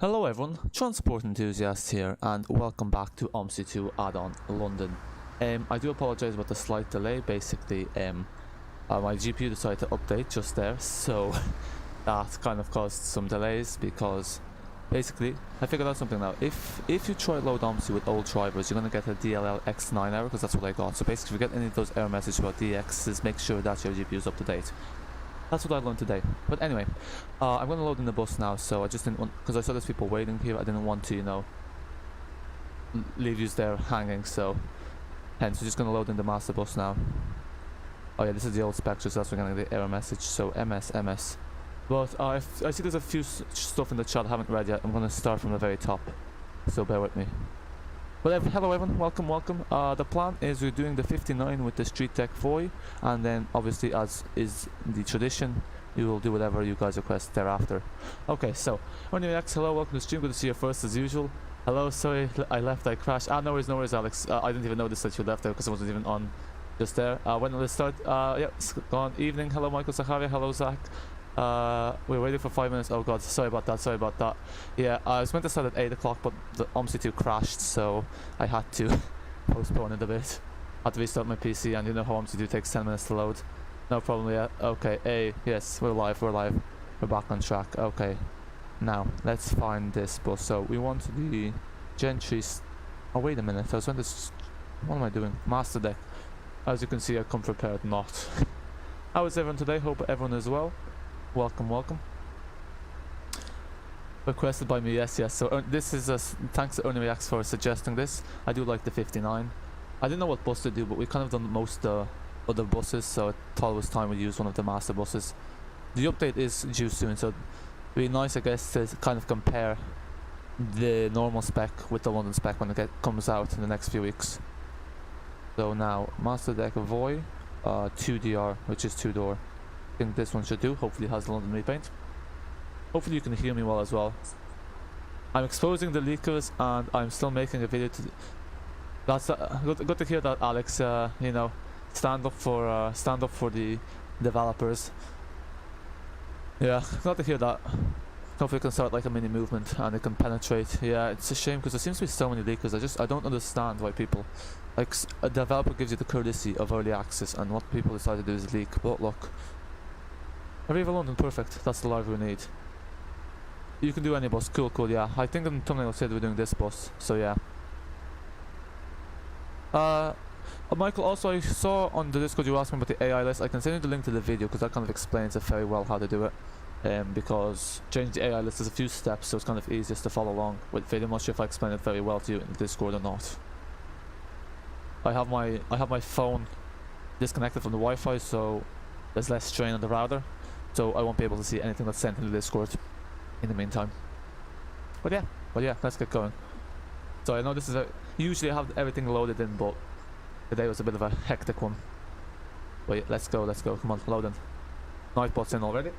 Hello everyone, TransportEnthusiast here and welcome back to Omsi to Addon, London. I do apologise about the slight delay. Basically, my GPU decided to update just there, so that kind of caused some delays because basically I figured out something now. If you try load Omsi with old drivers, you're going to get a DLL X9 error, because that's what I got. So basically if you get any of those error messages about DXs, make sure that your GPU is up to date. That's what I learned today. But anyway, I'm going to load in the bus now, so I just didn't want, because I saw there's people waiting here, I didn't want to, you know, leave you there hanging, so hence we're just going to load in the master bus now. Oh yeah, this is the old spec, so that's where we're going to get the error message, so MS. But I see there's a few stuff in the chat I haven't read yet. I'm going to start from the very top, so bear with me. But hello everyone, welcome. The plan is we're doing the 59 with the Streetdeck Voith, and then obviously, as is the tradition, we will do whatever you guys request thereafter. Okay, so anyway, Alex, hello, welcome to the stream. Good to see you first as usual. Hello, sorry I left, I crashed. No worries Alex. I didn't even notice that you left there because I wasn't even on just there. When will it start? Yeah, it's gone. Evening. Hello Michael Saharia, hello Zach. We're waiting for 5 minutes. Oh god, sorry about that. Yeah, I was meant to start at 8 o'clock, but the Omsi 2 crashed, so I had to postpone it a bit. I had to restart my PC, and you know how Omsi 2 takes 10 minutes to load. No problem, yeah. Okay, yes, we're live. We're back on track. Okay, now let's find this bus. So we want the Gentry. Oh wait a minute, I was meant to. What am I doing? Masterdeck. As you can see, I come prepared. Not. How is everyone today? Hope everyone is well. Welcome. Requested by me, yes. So this is thanks to Ernie Reacts for suggesting this. I do like the 59. I didn't know what bus to do, but we kind of done most other buses, so I thought it was time we use one of the master buses. The update is due soon, so it'd be nice, I guess, to kind of compare the normal spec with the London spec when it comes out in the next few weeks. So now, Masterdeck Voith 2DR, which is 2-door. I think this one should do. Hopefully it has the London repaint. Hopefully you can hear me well as well. I'm exposing the leakers and I'm still making a video to... That's good to hear that, Alex. You know, stand up for the developers. Yeah, glad to hear that. Hopefully it can start like a mini movement and it can penetrate. Yeah, it's a shame because there seems to be so many leakers. I don't understand why people, like, a developer gives you the courtesy of early access, and what people decide to do is leak. But look, Arriva London, perfect. That's the live we need. You can do any bus. Cool. Yeah, I think in the thumbnail said we're doing this bus. So yeah. Michael, also I saw on the Discord you asked me about the AI list. I can send you the link to the video because that kind of explains it very well how to do it. Because changing the AI list is a few steps, so it's kind of easiest to follow along with video. I'm not sure if I explained it very well to you in the Discord or not. I have my phone disconnected from the Wi-Fi, so there's less strain on the router. So I won't be able to see anything that's sent in the Discord in the meantime. But yeah, let's get going. So I know this is usually I have everything loaded in, but today was a bit of a hectic one. But yeah, let's go. Come on, load in. Nightbot's in already.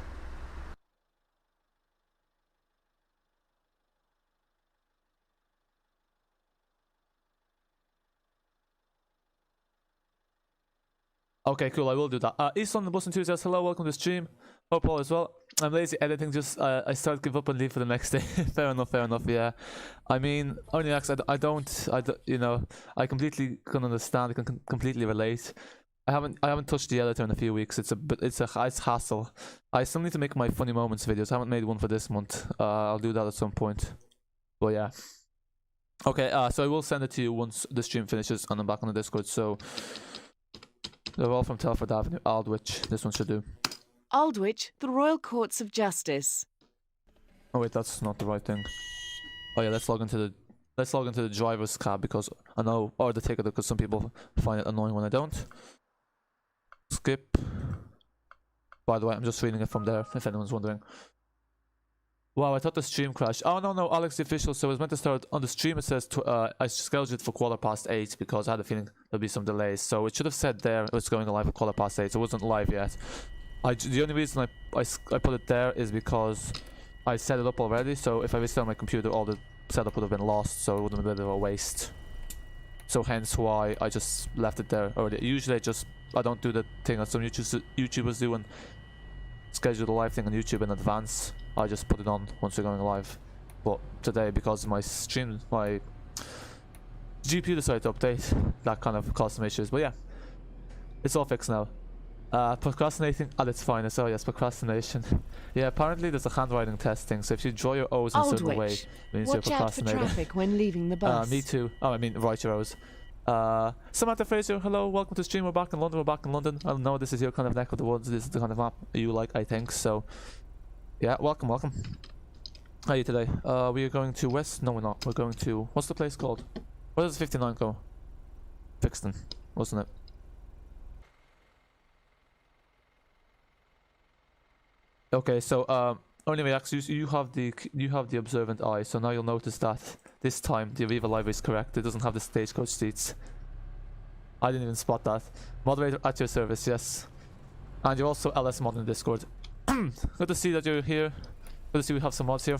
Okay, cool, I will do that. East London Bus Enthusiast, hello, welcome to the stream. Hope all is well. I'm lazy editing, just I start give up and leave for the next day. fair enough, yeah. I mean, only I don't, you know, I completely can understand, I can completely relate. I haven't touched the editor in a few weeks. It's hassle. I still need to make my funny moments videos. I haven't made one for this month. I'll do that at some point. But yeah. Okay, so I will send it to you once the stream finishes and I'm back on the Discord. So they're all from Telford Avenue, Aldwych. This one should do. Aldwych, the Royal Courts of Justice. Oh wait, that's not the right thing. Oh yeah, let's log into the driver's cab because I know, or the ticket, because some people find it annoying when I don't. Skip. By the way, I'm just reading it from there if anyone's wondering. Wow, I thought the stream crashed. Oh no, Alex the official. So it was meant to start on the stream. It says I scheduled it for 8:15 because I had a feeling there'll be some delays. So it should have said there it was going live at 8:15. So it wasn't live yet. The only reason I put it there is because I set it up already. So if I restart my computer, all the setup would have been lost. So it would have been a bit of a waste. So hence why I just left it there already. Usually I don't do the thing that some YouTubers do and schedule the live thing on YouTube in advance. I just put it on once we're going live. But today, because my GPU decided to update, that kind of caused some issues. But yeah, it's all fixed now. Procrastinating at its finest. Oh yes, procrastination. Yeah, apparently there's a handwriting test thing, so if you draw your O's in a certain way, it means you're Watch out for procrastinating. traffic when leaving the bus. Me too. Oh, I mean, write your O's. Samantha Fraser, hello, welcome to the stream. We're back in London. I know this is your kind of neck of the woods. This is the kind of map you like, I think. So, yeah, welcome. How are you today? We are going to West. No, we're not. We're going to, what's the place called? Where does 59 go? Brixton, wasn't it? Okay, so only Max, you have the observant eye, so now you'll notice that this time the Arriva library is correct. It doesn't have the stagecoach seats. I didn't even spot that. Moderator at your service, yes. And you're also LS mod in Discord. Good to see that you're here. Good to see we have some mods here.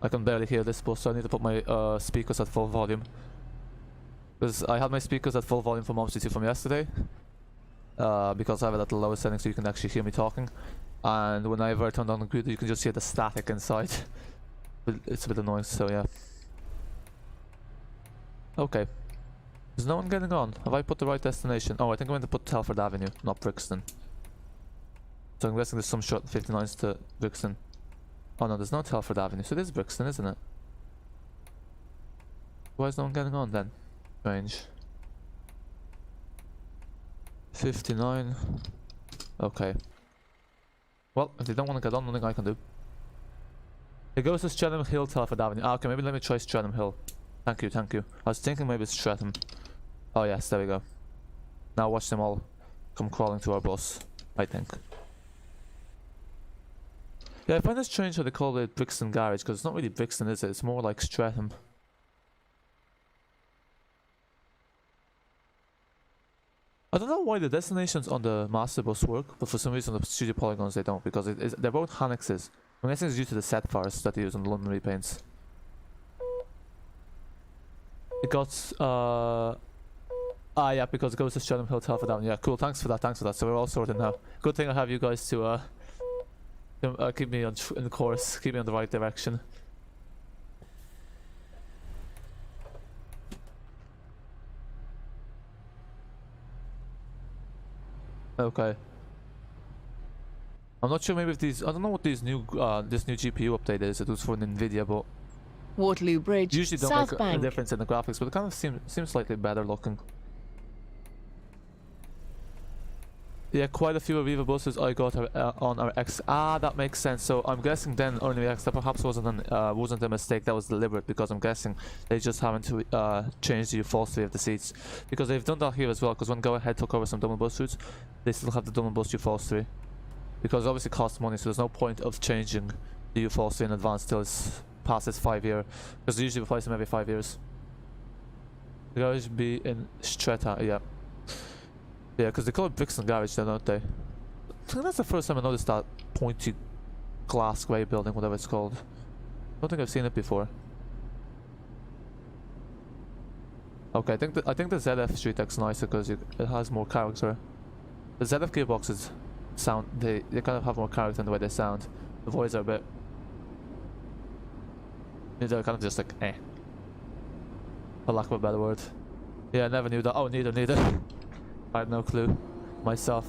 I can barely hear this bus, so I need to put my speakers at full volume. Because I had my speakers at full volume from Omsi 2 from yesterday. Because I have it at the lowest setting so you can actually hear me talking. And whenever I turn on the computer, you can just hear the static inside. It's a bit annoying, so yeah. Okay. Is no one getting on? Have I put the right destination? Oh, I think I'm going to put Telford Avenue, not Brixton. So I'm guessing there's some short 59s to Brixton. Oh no, there's no Telford Avenue, so it is Brixton, isn't it? Why is no one getting on then? Strange. 59. Okay. Well, if they don't want to get on, nothing I can do. It goes to Streatham Hill, Telford Avenue. Ah, okay, maybe let me try Streatham Hill. Thank you. I was thinking maybe it's Streatham. Oh yes, there we go. Now watch them all come crawling to our bus, I think. Yeah, I find it strange how they call it Brixton Garage, because it's not really Brixton, is it? It's more like Streatham. I don't know why the destinations on the master bus work, but for some reason the studio polygons they don't, because they're both annexes. I'm guessing it's due to the set files that they use on the London repaints. It got yeah, because it goes to Streatham Hill, Telford Avenue. Yeah, cool. Thanks for that. So we're all sorted now. Good thing I have you guys to keep me in the course, keep me on the right direction. Okay. I'm not sure maybe if these, I don't know what these new this new GPU update is. It was for Nvidia, but Waterloo Bridge, usually don't South make Bank. a difference in the graphics, but it kind of seems slightly better looking. Yeah, quite a few Arriva buses I got on our X. Ah, that makes sense. So I'm guessing then only X that perhaps wasn't a mistake. That was deliberate, because I'm guessing they just haven't to change the upholstery of the seats, because they've done that here as well. Because when Go Ahead took over some double bus routes, they still have the double bus upholstery, because it obviously costs money. So there's no point of changing the upholstery in advance till it's past its 5 year, because they usually replace them every 5 years. The garage be in Strata, yeah. Yeah, because they call it Brixton Garage then, don't they? I think that's the first time I noticed that pointy glass grey building, whatever it's called. I don't think I've seen it before. Okay, I think the ZF Streetdeck's nicer because it has more character. The ZF gearboxes sound, they kind of have more character in the way they sound. The voices are a bit, they're kind of just like eh, for lack of a better word. Yeah, I never knew that. Oh, neither. I had no clue myself.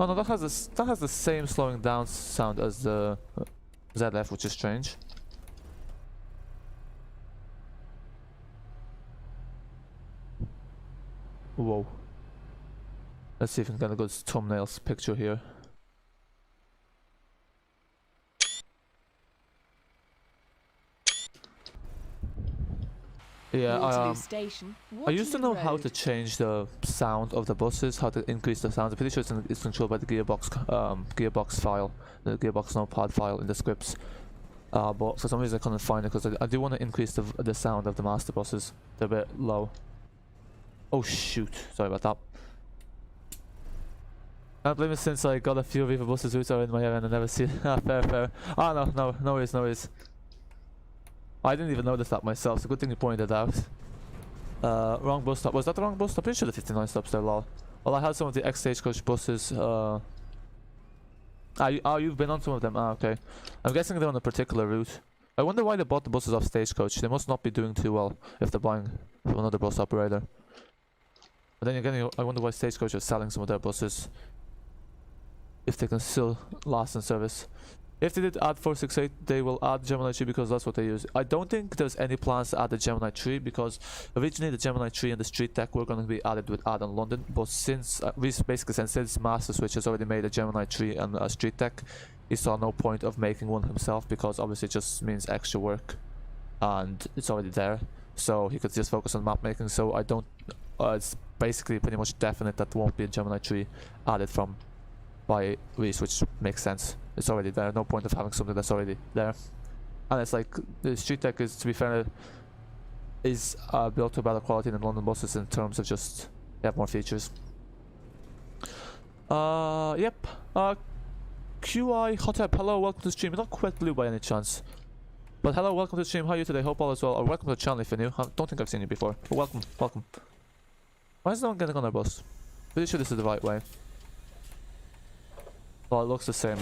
Oh no, that has the same slowing down sound as the ZF, which is strange. Whoa. Let's see if we can get a good thumbnails picture here. Yeah, Waterloo Station, I used to know Waterloo how Road. to change the sound of the buses, how to increase the sound. I'm pretty sure it's controlled by the gearbox file, the gearbox notepad file in the scripts. But for some reason I couldn't find it, because I do want to increase the sound of the master buses. They're a bit low. Oh shoot! Sorry about that. I blame it since I got a few Arriva buses which are in my area and I never see it. Fair. Ah no worries. I didn't even notice that myself, so good thing you pointed it out. Wrong bus stop. Was that the wrong bus stop? Pretty sure the 59 stops there, lol. Well, I had some of the X Stagecoach buses. You've been on some of them. Okay. I'm guessing they're on a particular route. I wonder why they bought the buses off Stagecoach. They must not be doing too well if they're buying from another bus operator. But then again, I wonder why Stagecoach is selling some of their buses, if they can still last in service. If they did add 468, they will add Gemini 3 because that's what they use. I don't think there's any plans to add the Gemini 3 because originally the Gemini 3 and the Streetdeck were going to be added with Addon London, but since since Masterswitch has already made a Gemini 3 and a Streetdeck, he saw no point of making one himself because obviously it just means extra work and it's already there, so he could just focus on map making. So I don't it's basically pretty much definite that there won't be a Gemini 3 added from by Reese, which makes sense. It's already there, no point of having something that's already there. And it's like the Streetdeck is, to be fair, is built to better quality than London buses in terms of just they have more features. Yep. QI Hotep, hello, welcome to the stream. You're not quite blue by any chance, but hello, welcome to the stream. How are you today? Hope all is well. Or welcome to the channel if you're new. I don't think I've seen you before, but welcome, welcome. Why is no one getting on our bus? Pretty sure this is the right way. Well, it looks the same.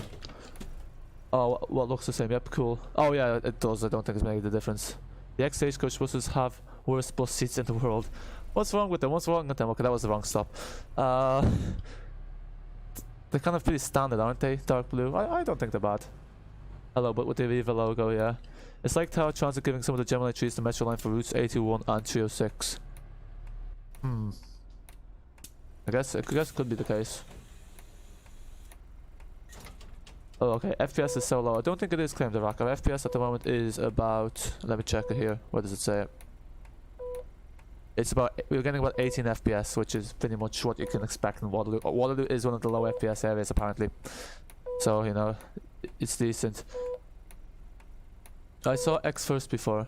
Oh, well, it looks the same. Yep, cool. Oh yeah, it does. I don't think it's making the difference. The X Stagecoach buses have worst bus seats in the world. What's wrong with them? What's wrong with them? Okay, that was the wrong stop. They're kind of pretty standard, aren't they? Dark blue. I don't think they're bad. Hello, but with the Arriva logo, yeah. It's like Tower Transit giving some of the Gemini 3s the Metro line for routes 81 and 306. I guess it could be the case. Oh, okay. FPS is so low. I don't think it is claimed the rack. Our FPS at the moment is about. Let me check it here. What does it say? It's about. We're getting about 18 FPS, which is pretty much what you can expect in Waterloo. Waterloo is one of the low FPS areas, apparently. So you know, it's decent. I saw X first before.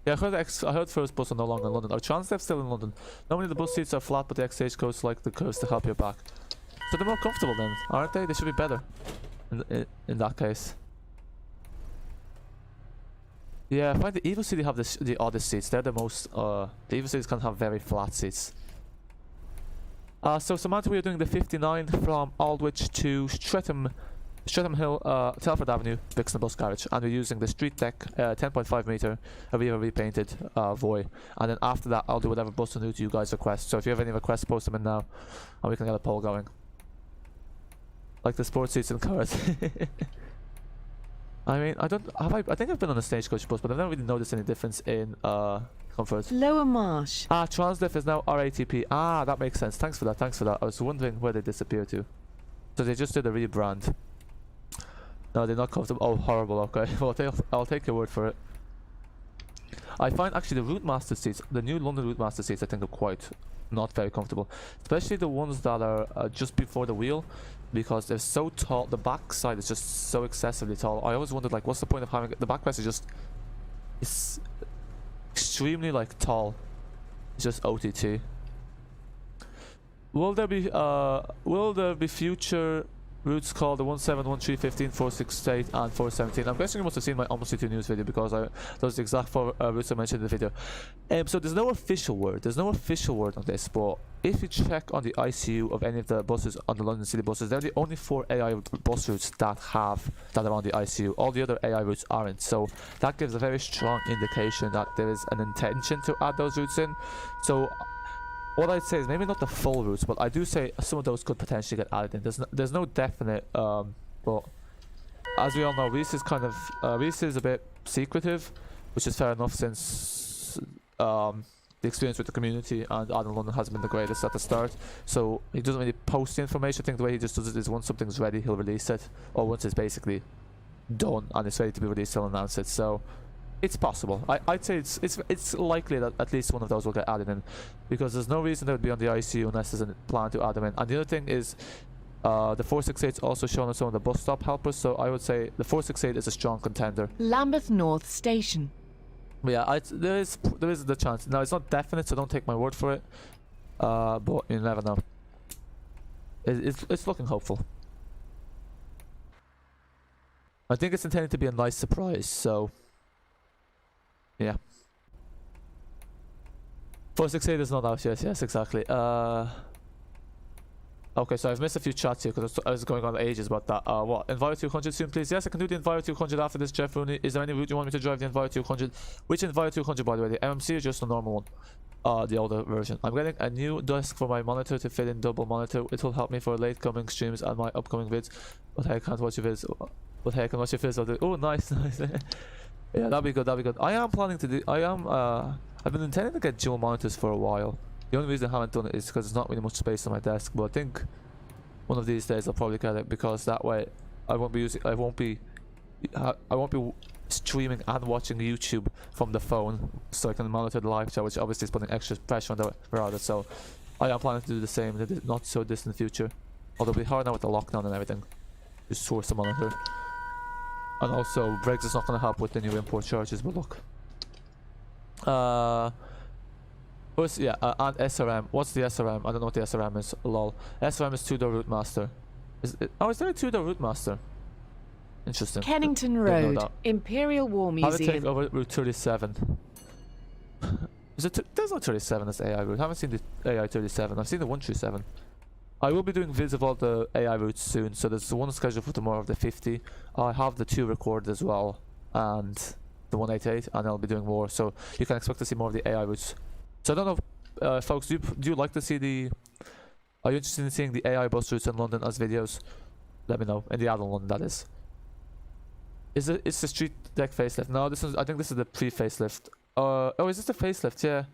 Yeah, I heard first bus are no longer in London. Are Transdev still in London? Normally the bus seats are flat, but the X Stagecoach like the curves to help your back. So they're more comfortable then, aren't they? They should be better in that case. Yeah, I find the Evo City have the oddest seats. They're the most, the Evo Cities can have very flat seats. So Samantha, we are doing the 59 from Aldwych to Streatham Hill, Telford Avenue, Brixton Bus Garage. And we're using the Streetdeck 10.5 meter Arriva repainted Voith. And then after that, I'll do whatever bus and route you guys request. So if you have any requests, post them in now, and we can get a poll going. Like the sports seats in cars. I mean, I think I've been on a Stagecoach bus, but I've never really noticed any difference in comfort. Lower Marsh. Transdev is now RATP. That makes sense. Thanks for that. Thanks for that. I was wondering where they disappeared to. So they just did a rebrand. No, they're not comfortable. Oh, horrible. Okay, well, I'll take your word for it. I find actually the Route Master seats, the new London Route Master seats, I think are quite not very comfortable, especially the ones that are just before the wheel, because they're so tall. The back side is just so excessively tall. I always wondered, like, what's the point of having it? The backrest is just, it's extremely like tall. It's just OTT. Will there be future routes called the 1713, 15, 468 and 417? I'm guessing you must have seen my Omsi 2 news video, because those are the exact 4 routes I mentioned in the video. So there's no official word. There's no official word on this, but if you check on the ICU of any of the buses on the London City buses, they're the only 4 AI bus routes that are on the ICU. All the other AI routes aren't. So that gives a very strong indication that there is an intention to add those routes in. So what I'd say is maybe not the full routes, but I do say some of those could potentially get added in. There's no definite, but as we all know, Reese is kind of Reese is a bit secretive, which is fair enough since the experience with the community and Addon London hasn't been the greatest at the start. So he doesn't really post the information. I think the way he just does it is once something's ready, he'll release it, or once it's basically done and it's ready to be released, he'll announce it. So it's possible. I'd say it's likely that at least one of those will get added in, because there's no reason they would be on the ICU unless there's a plan to add them in. And the other thing is, the 468 is also shown on some of the bus stop helpers, so I would say the 468 is a strong contender. Lambeth North Station. Yeah, there is the chance. Now it's not definite, so don't take my word for it. But you never know. It's looking hopeful. I think it's intended to be a nice surprise, so yeah. 468 is not out yet. Yes, exactly. Okay, so I've missed a few chats here because I was going on ages about that. What? Enviro 200 soon, please? Yes, I can do the Enviro 200 after this, Jeff Rooney. Is there any route you want me to drive the Enviro 200? Which Enviro 200, by the way? The MMC or just the normal one? The older version. I'm getting a new desk for my monitor to fit in double monitor. It will help me for late coming streams and my upcoming vids. But hey, I can't watch your vids. But hey, I can watch your vids. Oh, nice, nice. Yeah, that'd be good, that'd be good. I am planning to do... I've been intending to get dual monitors for a while. The only reason I haven't done it is because there's not really much space on my desk. But I think one of these days I'll probably get it, because that way I won't be streaming and watching YouTube from the phone, so I can monitor the live chat, which obviously is putting extra pressure on the router. So I am planning to do the same in the not so distant future. Although it'll be hard now with the lockdown and everything to source a monitor. And also Brexit's not going to help with the new import charges, but look. And SRM. What's the SRM? I don't know what the SRM is. Lol. SRM is two-door route master. Is there a two-door route master? Interesting. Kennington Road, Imperial War How to take Museum. over Route 37. There's no 37 as AI route. I haven't seen the AI 37. I've seen the 137. I will be doing vids of all the AI routes soon. So there's the one scheduled for tomorrow of the 50. I have the 2 recorded as well, and the 188, and I'll be doing more. So you can expect to see more of the AI routes. So I don't know, folks, do you like to see the... Are you interested in seeing the AI bus routes in London as videos? Let me know. In the Addon London, that is. It's the street deck facelift. No, I think this is the pre-facelift. Oh, is this the facelift? Yeah.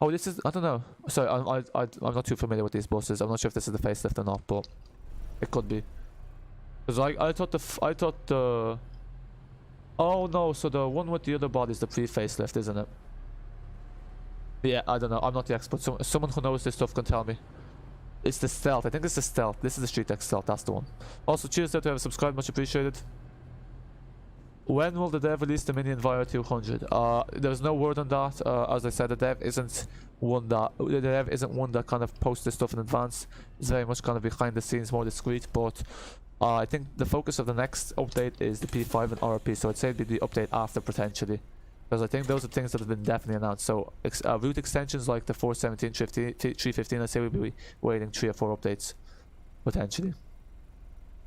Oh, this is... I don't know. Sorry, I'm not too familiar with these buses. I'm not sure if this is the facelift or not, but it could be. Because I thought the... Oh no, so the one with the other body is the pre-facelift, isn't it? Yeah, I don't know. I'm not the expert. So, someone who knows this stuff can tell me. It's the stealth. I think it's the stealth. This is the street deck stealth. That's the one. Also, cheers there to have subscribed. Much appreciated. When will the dev release the Mini Enviro 200? There's no word on that. As I said, the dev isn't one that kind of posts this stuff in advance. It's very much kind of behind the scenes, more discreet. But I think the focus of the next update is the P5 and RP. So I'd say it'd be the update after potentially. Because I think those are things that have been definitely announced. So route extensions like the 417, 315, I'd say we'll be waiting 3 or 4 updates potentially.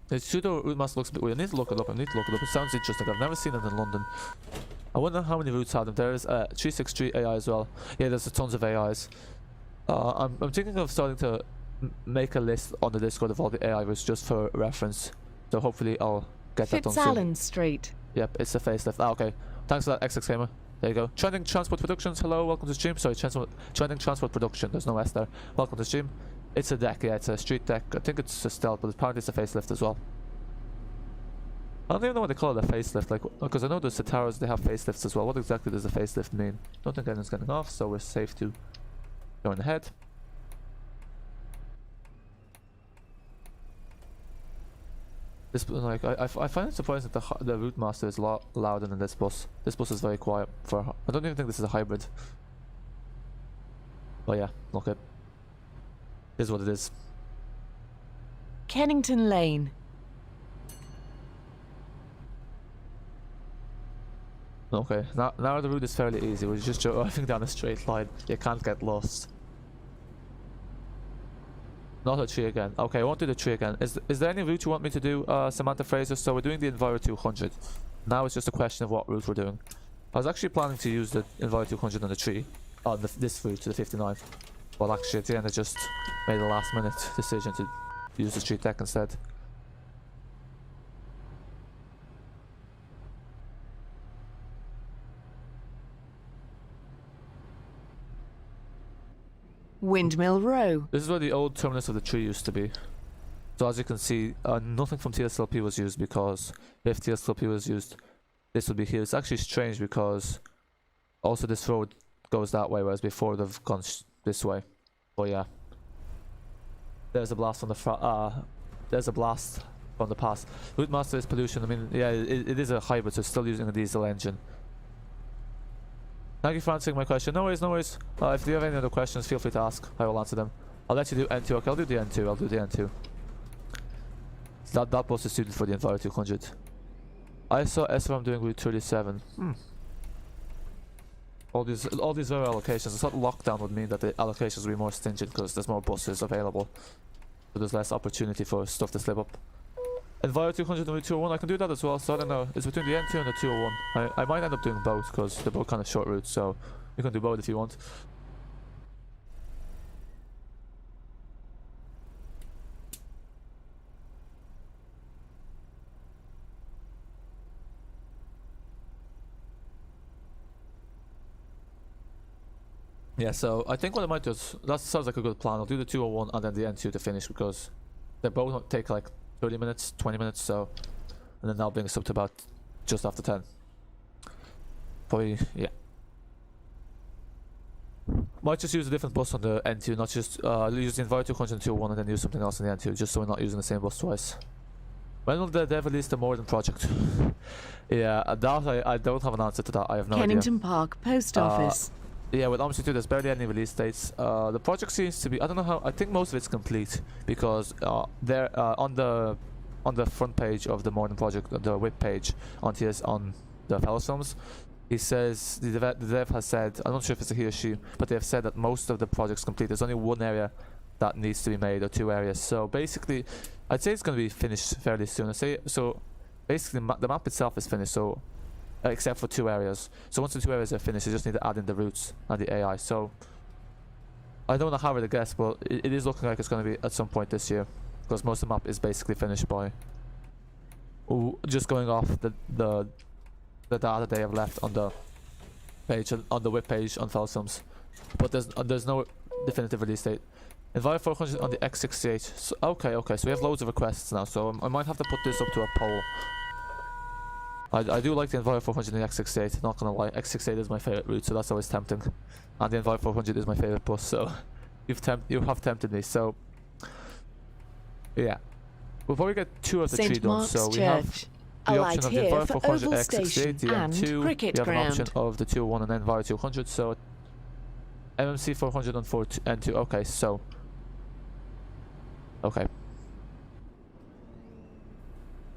The pseudo route master looks a bit weird. I need to look it up. It sounds interesting. I've never seen it in London. I wonder how many routes have them. There's 363 AI as well. Yeah, there's tons of AIs. I'm thinking of starting to make a list on the Discord of all the AI routes just for reference. So hopefully I'll get that done soon. Fitzallen Street. Yep, it's a facelift. Ah, okay. Thanks for that, XX Gamer. There you go. Trending Transport Productions. Hello, welcome to stream. Sorry, Trending Transport Production. There's no S there. Welcome to stream. It's a deck, yeah, it's a street deck. I think it's a stealth, but apparently it's a facelift as well. I don't even know what they call it, a facelift, like, because I know the Citaros, they have facelifts as well. What exactly does a facelift mean? Don't think anyone's getting off, so we're safe to go ahead. This, like, I find it surprising that the route master is a lot louder than this bus. This bus is very quiet. I don't even think this is a hybrid. But yeah, look it. Is what it is. Kennington Lane. Okay, now the route is fairly easy. We're just driving down a straight line. You can't get lost. Not a tree again. Okay, I won't do the tree again. Is there any route you want me to do, Samantha Fraser? So we're doing the Enviro 200. Now it's just a question of what route we're doing. I was actually planning to use the Enviro 200 on the tree. On this route to the 59th. Well, actually, at the end, I just made a last-minute decision to use the street deck instead. Windmill Row. This is where the old terminus of the tree used to be. So as you can see, nothing from TSLP was used, because if TSLP was used, this would be here. It's actually strange because also this road goes that way, whereas before they've gone this way. But yeah, there's a blast from the front. There's a blast from the past. Route master is pollution. I mean, yeah, it is a hybrid, so it's still using a diesel engine. Thank you for answering my question. No worries, no worries. If you have any other questions, feel free to ask. I will answer them. I'll let you do N2. Okay, I'll do the N2. I'll do the N2. That bus is suited for the Enviro 200. I saw SRM doing Route 37. All these zero allocations. I thought lockdown would mean that the allocations would be more stringent because there's more buses available. so there's less opportunity for stuff to slip up. Enviro 200 and 201, I can do that as well, so I don't know. It's between the N2 and the 201. I might end up doing both because they're both kind of short routes, so you can do both if you want. Yeah, so I think what I might do is, that sounds like a good plan. I'll do the 201 and then the N2 to finish because they both take like 30 minutes, 20 minutes, so, and then that'll bring us up to about just after 10. Probably, yeah. Might just use a different bus on the N2, not just use the Enviro 200 and 201 and then use something else on the N2, just so we're not using the same bus twice. When will they release the Morden project? Yeah, that I don't have an answer to that. I have no idea. Kennington Park Post Office. Yeah, with Omsi 2 there's barely any release dates. The project seems to be, I don't know how, I think most of it's complete because they're on the front page of the Morden project, the web page on the Fellows films. He says, the dev has said, I'm not sure if it's a he or she, but they have said that most of the project's complete. There's only one area that needs to be made, or two areas. So basically, I'd say it's going to be finished fairly soon. So basically the map itself is finished, so except for two areas. So once the two areas are finished, you just need to add in the routes and the AI. So I don't know how to guess, but it is looking like it's going to be at some point this year, because most of the map is basically finished by just going off the data they have left on the page, on the web page on Felsoms. But there's no definitive release date. Enviro 400 on the X68. So, okay, so we have loads of requests now, so I might have to put this up to a poll. I do like the Enviro 400 and the X68, not gonna lie. X68 is my favorite route, so that's always tempting. And the Enviro 400 is my favorite bus, so you have tempted me. So yeah, we'll probably get two of the three done. So we have the option of the Enviro 400 X68, the N2. We have an option of the 201 and then Enviro 200. So MMC 400 and N2. Okay, so okay.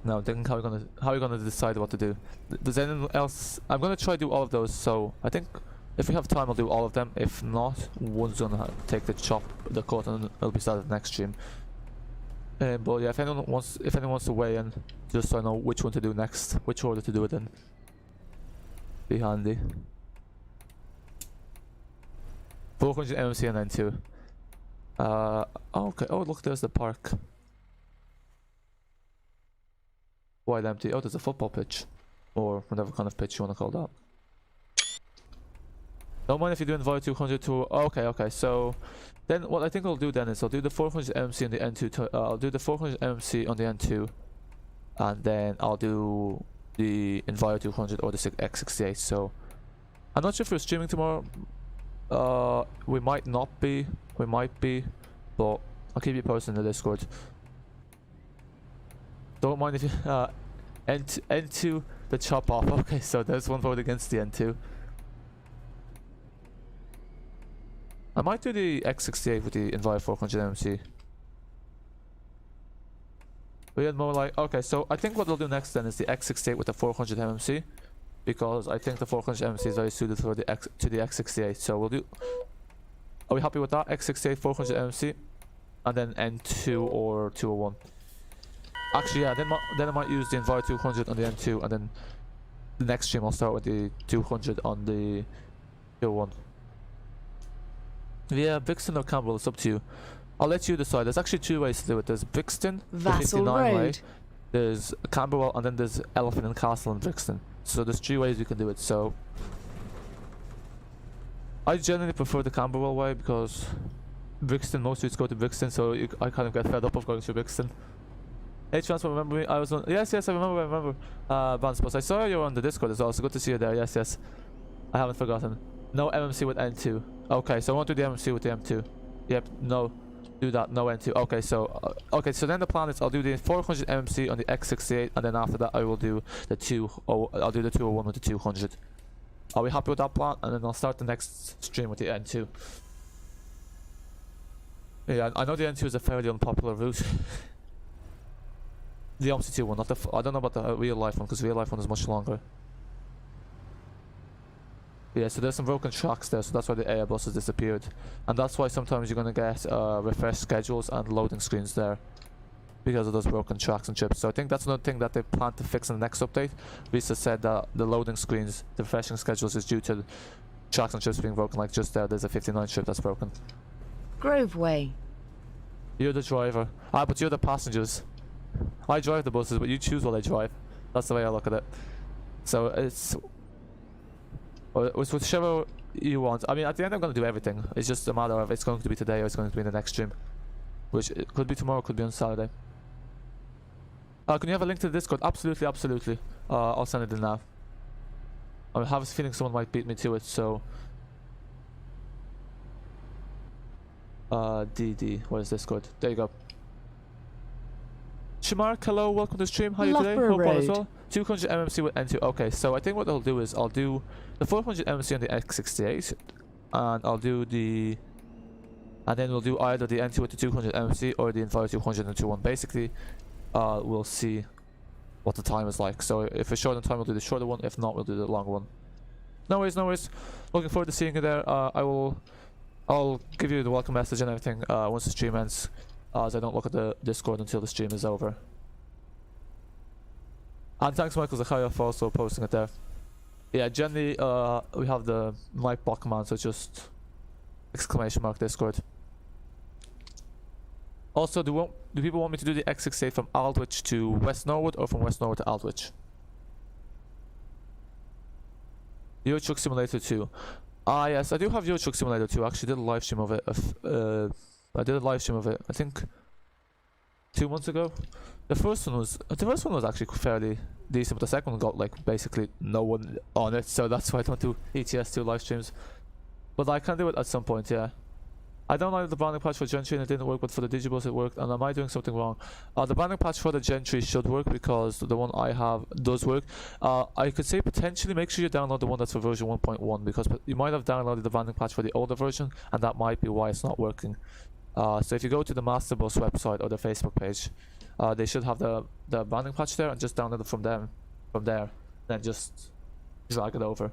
Now, then how are you gonna decide what to do? Does anyone else? I'm gonna try to do all of those. So I think if we have time, I'll do all of them. If not, one's gonna take the court, and it'll be started next stream. But yeah, if anyone wants to weigh in, just so I know which one to do next, which order to do it in, be handy. 400 MMC and N2. Okay. Oh, look, there's the park. Wide empty. Oh, there's a football pitch, or whatever kind of pitch you want to call that. Don't mind if you do Enviro 200 to. Okay. So then what I think I'll do then is I'll do the 400 MMC on the N2. I'll do the 400 MMC on the N2, and then I'll do the Enviro 200 or the X68. So I'm not sure if we're streaming tomorrow. We might not be. We might be, but I'll keep you posted in the Discord. Don't mind if you N2 the chop off. Okay, so there's one vote against the N2. I might do the X68 with the Enviro 400 MMC. We had more like, okay, so I think what we'll do next then is the X68 with the 400 MMC, because I think the 400 MMC is very suited for the X68. So we'll do. Are we happy with that? X68 400 MMC, and then N2 or 201. Actually, yeah. Then I might use the Enviro 200 on the N2, and then the next stream I'll start with the 200 on the 201. Yeah, Brixton or Camberwell, it's up to you. I'll let you decide. There's actually two ways to do it. There's Brixton, the 59 way. There's Camberwell, and then there's Elephant and Castle in Brixton. So there's three ways you can do it. So I generally prefer the Camberwell way because Brixton, most routes go to Brixton, so I kind of get fed up of going through Brixton. Hey, Transport, remember me? I was on. Yes, I remember. Banspos, I saw you on the Discord as well, so good to see you there. Yes. I haven't forgotten. No MMC with N2. Okay, so I won't do the MMC with the M2. Yep, no. Do that, no N2. Okay, so then the plan is I'll do the 400 MMC on the X68, and then after that I will do the I'll do the 201 with the 200. Are we happy with that plan? And then I'll start the next stream with the N2. Yeah, I know the N2 is a fairly unpopular route. The Omsi 2 one, not the. I don't know about the real life one, because real life one is much longer. Yeah, so there's some broken tracks there, so that's why the airbus has disappeared. And that's why sometimes you're going to get refresh schedules and loading screens there, because of those broken tracks and chips. So I think that's another thing that they plan to fix in the next update. Lisa said that the loading screens, the refreshing schedules is due to tracks and chips being broken. Like just there's a 59 chip that's broken. Grove Way. You're the driver. Ah, but you're the passengers. I drive the buses, but you choose what I drive. That's the way I look at it. So it's whichever you want. I mean, at the end I'm going to do everything. It's just a matter of it's going to be today or it's going to be in the next stream. Which it could be tomorrow, could be on Saturday. Can you have a link to the Discord? Absolutely, absolutely. I'll send it in now. I have a feeling someone might beat me to it, so... DD, what is Discord? There you go. Shamark, hello, welcome to the stream. How are you today? Hope all is well. 200 MMC with N2. Okay, so I think what I'll do is I'll do the 400 MMC on the X68, and I'll do the... And then we'll do either the N2 with the 200 MMC or the Enviro 200 and 21. Basically, we'll see what the time is like. So if it's short on time, we'll do the shorter one. If not, we'll do the longer one. No worries, no worries. Looking forward to seeing you there. I'll give you the welcome message and everything once the stream ends, as I don't look at the Discord until the stream is over. And thanks Michael Zachariah for also posting it there. Yeah, generally we have the mic block command, so just exclamation mark Discord. Also, do people want me to do the X68 from Aldwych to West Norwood or from West Norwood to Aldwych? Euro Truck Simulator 2. Ah yes, I do have Euro Truck Simulator 2. I actually did a live stream of it. I did a live stream of it, I think 2 months ago. The first one was actually fairly decent, but the second one got like basically no one on it, so that's why I don't do ETS2 live streams. But I can do it at some point, yeah. I downloaded the branding patch for Gentry and it didn't work, but for the Digibus it worked. And am I doing something wrong? The branding patch for the Gentry should work because the one I have does work. I could say potentially make sure you download the one that's for version 1.1 because you might have downloaded the branding patch for the older version and that might be why it's not working. So if you go to the Masterbus website or the Facebook page, they should have the branding patch there and just download it from there, then just drag it over.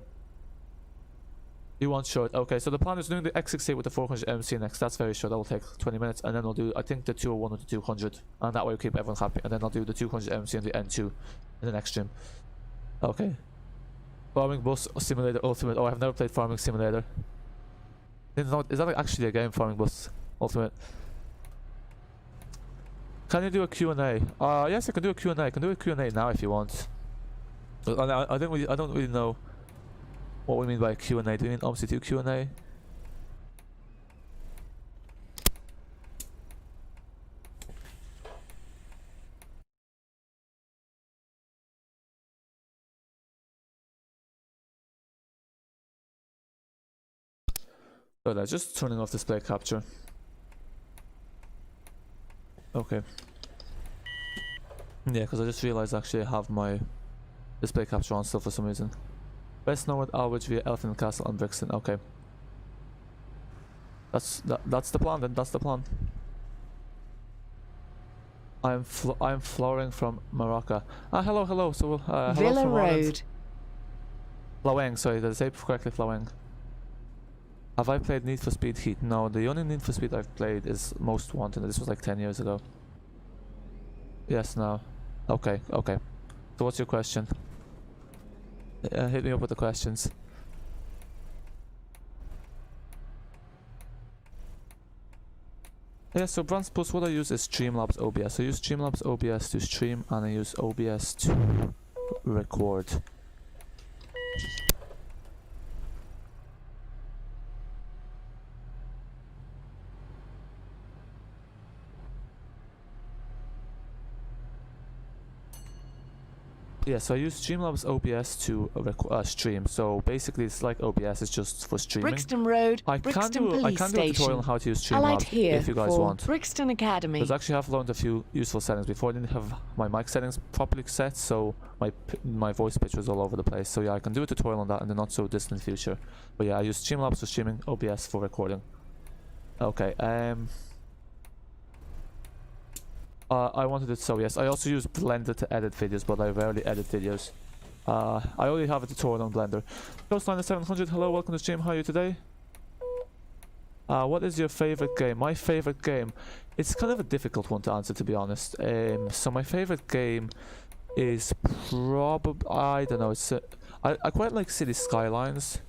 You want short? Okay, so the plan is doing the X68 with the 400 MC next. That's very short. That will take 20 minutes, and then I'll do I think the 201 with the 200, and that way we'll keep everyone happy. And then I'll do the 200 MC and the N2 in the next stream. Okay. Farming Bus Simulator Ultimate. Oh, I've never played Farming Simulator. Is that like actually a game, Farming Bus Ultimate? Can you do a Q&A? Yes, I can do a Q&A. I can do a Q&A now if you want. I don't really know what we mean by Q&A. Do you mean Omsi 2 Q&A? So that's just turning off display capture. Okay. Yeah, because I just realized actually I have my display capture on still for some reason. West Norwood, Aldwych via Elfin Castle and Brixton. Okay. That's the plan then. That's the plan. I'm flowering from Morocco. Hello. So hello Villa from Road. Ireland. Flowing. Sorry, did I say correctly? Flowing. Have I played Need for Speed Heat? No, the only Need for Speed I've played is Most Wanted. This was like 10 years ago. Yes, no. Okay. So what's your question? Hit me up with the questions. Yeah, so Transport, what I use is Streamlabs OBS. I use Streamlabs OBS to stream and I use OBS to record. Yeah, so I use Streamlabs OBS to stream. So basically, it's like OBS, it's just for streaming. Brixton Road, I can do a tutorial on how to use Streamlabs if you guys want. Brixton Academy. Because actually, I've learned a few useful settings. Before, I didn't have my mic settings properly set, so my voice pitch was all over the place. So yeah, I can do a tutorial on that in the not so distant future. But yeah, I use Streamlabs for streaming, OBS for recording. Okay. I wanted it, so yes. I also use Blender to edit videos, but I rarely edit videos. I already have a tutorial on Blender. Coastline 700, hello, welcome to stream. How are you today? What is your favorite game? My favorite game, it's kind of a difficult one to answer, to be honest. So my favorite game is probably, I don't know, it's I quite like City Skylines.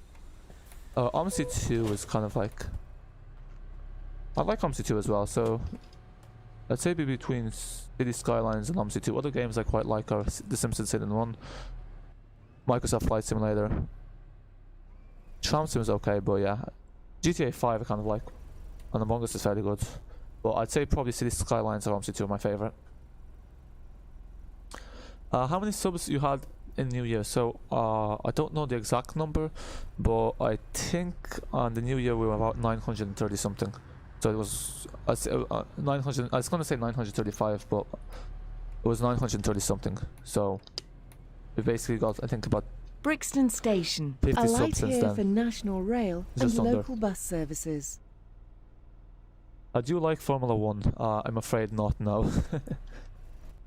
Omsi 2 is kind of like, I like Omsi 2 as well, so I'd say be between City Skylines and Omsi 2. Other games I quite like are The Simpsons Hit and Run, Microsoft Flight Simulator. Tram Sim is okay, but yeah, GTA 5 I kind of like, and Among Us is fairly good. But I'd say probably City Skylines or Omsi 2 are my favorite. How many subs you had in New Year? So I don't know the exact number, but I think on the New Year we were about 930 something. So it was 900. I was gonna say 935, but it was 930 something. So we basically got, I think, about Brixton Station. 50 A subs light since here then. for national rail and Just under. local bus services. I do like Formula 1. I'm afraid not, no.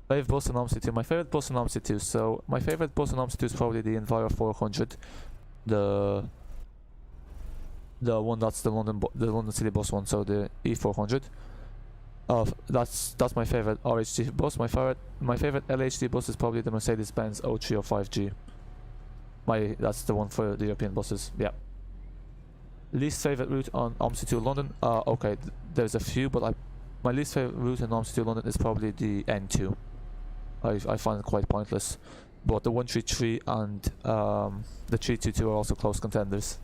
Favorite bus in Omsi 2. My favorite bus in Omsi 2. So my favorite bus in Omsi 2 is probably the Enviro 400, the one that's the London City bus one. So the E400. That's my favorite RHD bus. My favorite LHD bus is probably the Mercedes-Benz 0305G. That's the one for the European buses. Yeah. Least favorite route on Omsi 2 London. Okay, there's a few, but my least favorite route in Omsi 2 London is probably the N2. I find it quite pointless, but the 133 and the 322 are also close contenders.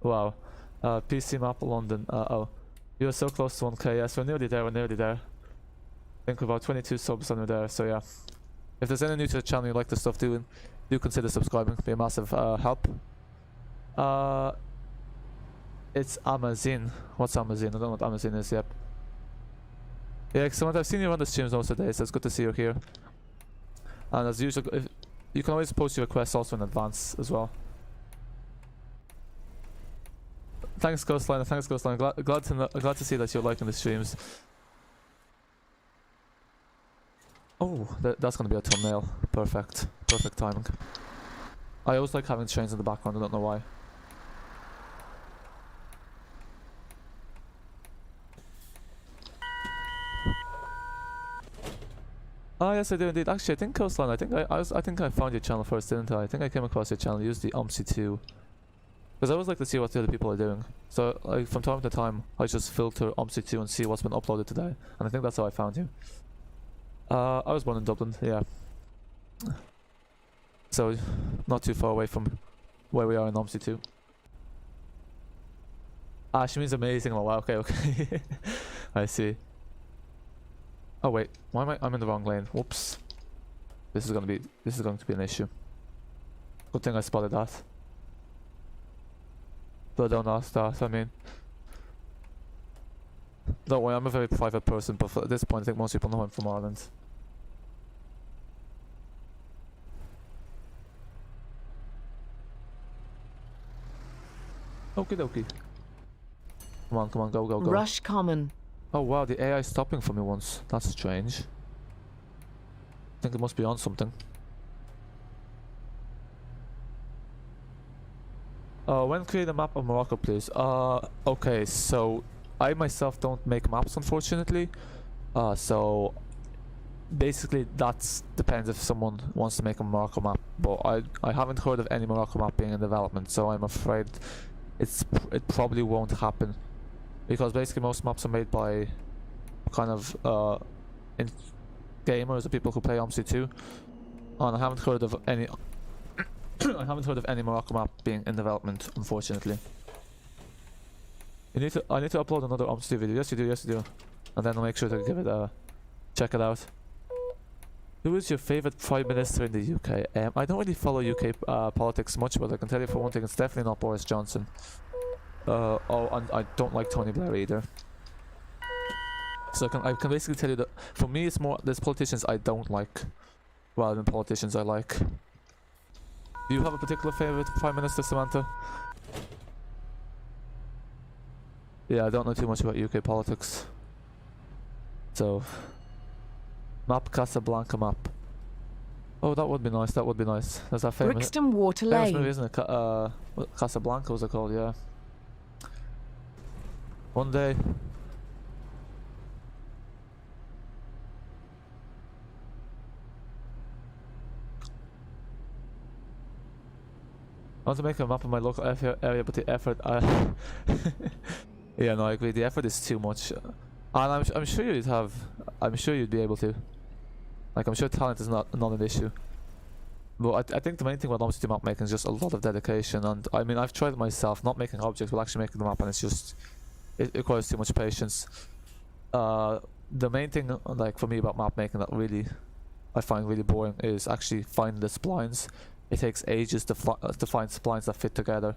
Wow. PC map London. Oh, you're so close to 1k. Yes, we're nearly there. I think about 22 subs and we're there. So yeah, if there's any new to the channel you like the stuff doing, do consider subscribing. It'd be a massive help. It's Amazon. What's Amazon? I don't know what Amazon is. Yep. Yeah, excellent. I've seen you on the streams most of the day, so it's good to see you here. And as usual, you can always post your requests also in advance as well. Thanks, Ghostline. Thanks, Ghostline. Glad to see that you're liking the streams. Oh, that's gonna be a thumbnail. Perfect. Perfect timing. I always like having trains in the background. I don't know why. Oh yes, I do indeed. Actually, I think Coastline. I think I found your channel first, didn't I? I think I came across your channel. Used the Omsi 2. Because I always like to see what the other people are doing. So like from time to time, I just filter Omsi 2 and see what's been uploaded today. And I think that's how I found you. I was born in Dublin, yeah. So not too far away from where we are in Omsi 2. Ah, she means amazing. Oh wow, okay. I see. Oh wait, why am I'm in the wrong lane? Whoops. This is going to be an issue. Good thing I spotted that. But don't ask that, I mean. Don't worry, I'm a very private person, but at this point I think most people know I'm from Ireland. Okie dokie. Come on, go. Rush Common. Oh wow, the AI is stopping for me once. That's strange. I think it must be on something. When create a map of Morocco, please. Okay, so I myself don't make maps, unfortunately. So basically that depends if someone wants to make a Morocco map. But I haven't heard of any Morocco map being in development, so I'm afraid it probably won't happen. Because basically most maps are made by kind of gamers or people who play Omsi 2, and I haven't heard of any I haven't heard of any Morocco map being in development, unfortunately. I need to upload another Omsi video. Yes you do. And then I'll make sure to give it a check it out. Who is your favorite Prime Minister in the UK? I don't really follow UK politics much, but I can tell you for one thing, it's definitely not Boris Johnson. And I don't like Tony Blair either. So I can basically tell you that for me it's more there's politicians I don't like rather than politicians I like. Do you have a particular favorite Prime Minister, Samantha? Yeah, I don't know too much about UK politics. So Map, Casablanca map. Oh, that would be nice, that would be nice. There's that famous, Brixton Water famous Lane. movie, isn't it? Casablanca was it called, yeah. One day. I want to make a map of my local area, but the effort, yeah, no, I agree. The effort is too much, and I'm sure you'd have. I'm sure you'd be able to. Like, I'm sure talent is not an issue. But I think the main thing with Omsi map making is just a lot of dedication. And I mean, I've tried it myself, not making objects, but actually making the map, and it's just it requires too much patience. The main thing, like for me, about map making that really I find really boring is actually finding the splines. It takes ages to find splines that fit together.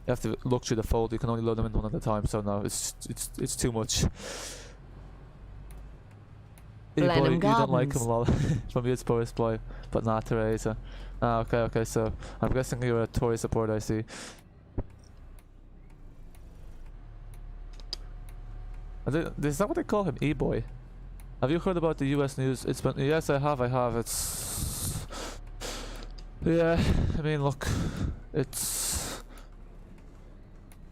You have to look through the folder. You can only load them in one at a time. So no, it's too much. Hey boy, you don't like him, lol. From you it's Boris boy, but not Teresa. Ah, okay. So I'm guessing you're a Tory supporter. I see. Is that what they call him, E-boy? Have you heard about the US news? It's been, yes, I have. It's, yeah, I mean, look, it's,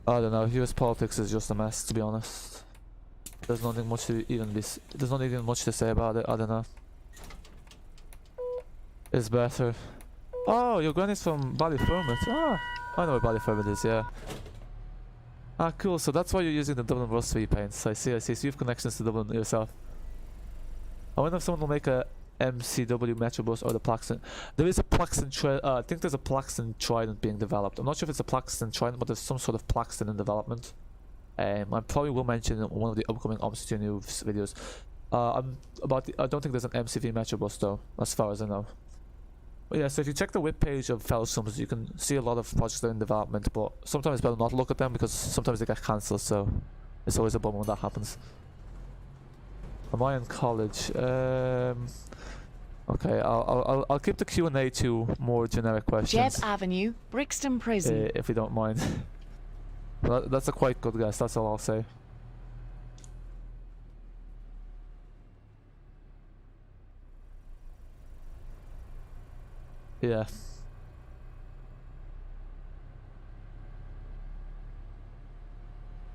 I don't know, US politics is just a mess, to be honest. There's nothing much to there's not even much to say about it, I don't know. It's better. Oh, your granny's from Ballyfermot. Ah, I know where Ballyfermot is, yeah. Ah, cool, so that's why you're using the Dublin Rust paints. I see, so you have connections to Dublin yourself. I wonder if someone will make a MCW Metrobus or the Plaxton. There is a Plaxton I think there's a Plaxton Trident being developed. I'm not sure if it's a Plaxton Trident, but there's some sort of Plaxton in development. I probably will mention in one of the upcoming Omsi News videos. I don't think there's an MCV Metrobus though, as far as I know. But yeah, so if you check the web page of Felsums, you can see a lot of projects that are in development, but sometimes it's better not to look at them because sometimes they get cancelled, so it's always a bummer when that happens. Am I in college? Okay, I'll keep the Q&A to more generic questions. Jeb Avenue, Brixton Prison. If you don't mind. That's a quite good guess, that's all I'll say. Yeah.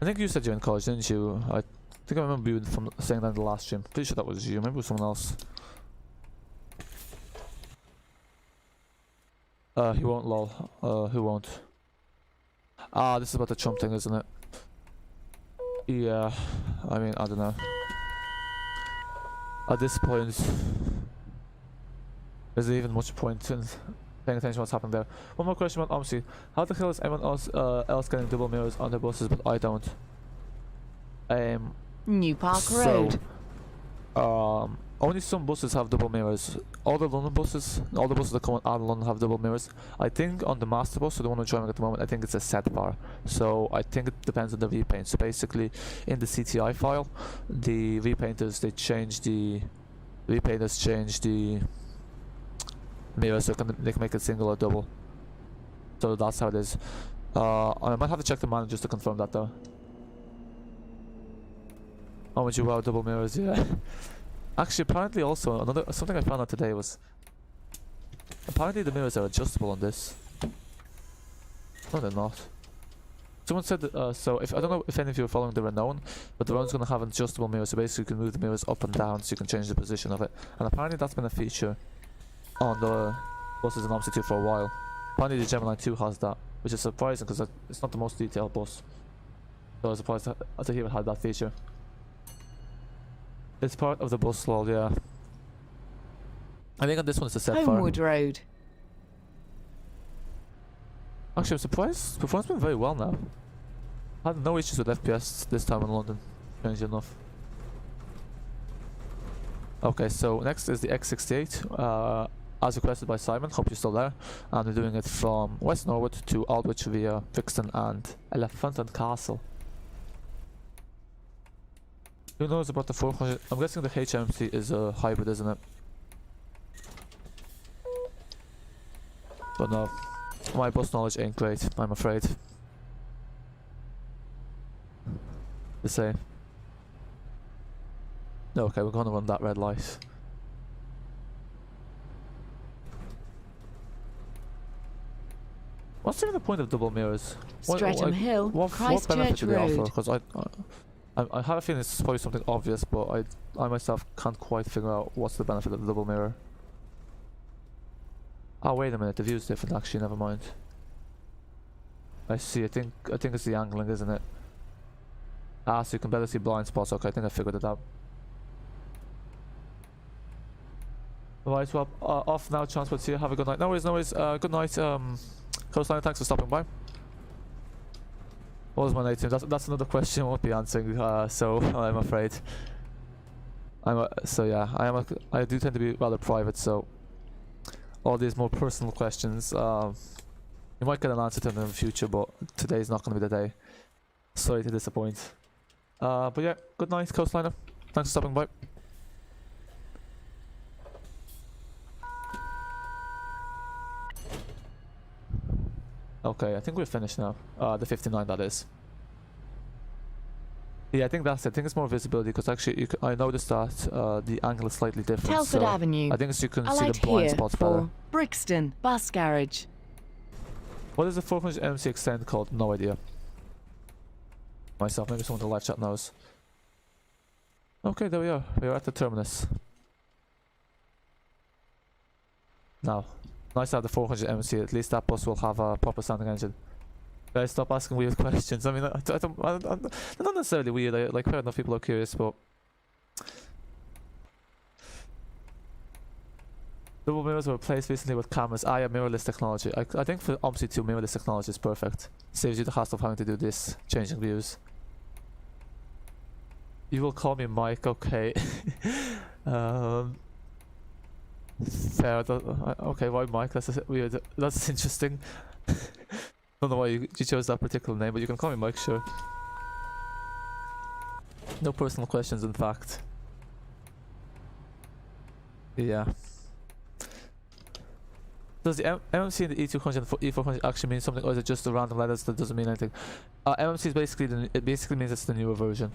I think you said you're in college, didn't you? I think I remember you from saying that in the last stream. Pretty sure that was you. Maybe it was someone else. He won't, lol. Who won't? Ah, this is about the Trump thing, isn't it? Yeah. I mean, I don't know. At this point, is there even much point in paying attention to what's happening there? One more question about Omsi. How the hell is everyone else getting double mirrors on their buses, but I don't? New Park Road. Only some buses have double mirrors. All the buses that come on Addon London have double mirrors. I think on the master bus, so the one we're driving at the moment, I think it's a set bar. So I think it depends on the repaint. So basically, in the CTI file, the repainters change the mirrors so they can make it single or double. So that's how it is. I might have to check the manual just to confirm that though. How much you wow double mirrors? Yeah. Actually, apparently also something I found out today was apparently the mirrors are adjustable on this. No, they're not. Someone said that, so if I don't know if any of you are following the Redone, but the Redone's gonna have an adjustable mirror, so basically you can move the mirrors up and down, so you can change the position of it. And apparently that's been a feature on the buses in Omsi 2 for a while. Apparently the Gemini 2 has that, which is surprising because it's not the most detailed bus. So I was surprised to hear it had that feature. It's part of the bus lol, yeah. I think on this one it's a set far. Homewood Road. Actually, I'm surprised. Performance has been very well now. I had no issues with FPS this time in London, strangely enough. Okay, so next is the X68, as requested by Simon. Hope you're still there. And we're doing it from West Norwood to Aldwych via Brixton and Elephant and Castle. Who knows about the 400? I'm guessing the HMC is a hybrid, isn't it? But no, my bus knowledge ain't great, I'm afraid to say. Okay, we're gonna run that red light. What's even the point of double mirrors? Streatham Hill, What benefit Christchurch do they offer? Road. Because I have a feeling it's probably something obvious, but I myself can't quite figure out what's the benefit of the double mirror. Oh wait a minute, the view's different actually, never mind. I see, I think it's the angling, isn't it? Ah, so you can better see blind spots. Okay, I think I figured it out. Right, well, off now, transport here. Have a good night. No worries, no worries. Good night, Coastline, thanks for stopping by. What was my night team? That's another question I won't be answering, so I'm afraid. So yeah, I do tend to be rather private, so all these more personal questions, you might get an answer to them in the future, but today's not going to be the day. Sorry to disappoint. But yeah, good night, Coastliner. Thanks for stopping by. Okay, I think we're finished now. The 59, that is. Yeah, I think that's it. I think it's more visibility because actually I noticed that the angle is slightly different. Telford so Avenue. I think it's you can A see light the blind here spots for better. Brixton Bus Garage. What is the 400 MMC extend called? No idea. Myself, maybe someone in the live chat knows. Okay, there we are. We are at the terminus. Now, nice to have the 400 MMC. At least that bus will have a proper sounding engine. Guys, stop asking weird questions. I mean, they're not necessarily weird. Like, fair enough, people are curious, but double mirrors were replaced recently with cameras. Ah, yeah, mirrorless technology. I think for Omsi 2, mirrorless technology is perfect. Saves you the hassle of having to do this, changing views. You will call me Mike, okay. Fair. Okay, why Mike? That's weird. That's interesting. Don't know why you chose that particular name, but you can call me Mike, sure. No personal questions, in fact. Yeah. Does the MMC and the E200 and E400 actually mean something, or is it just the random letters that doesn't mean anything? MMC is basically it basically means it's the newer version.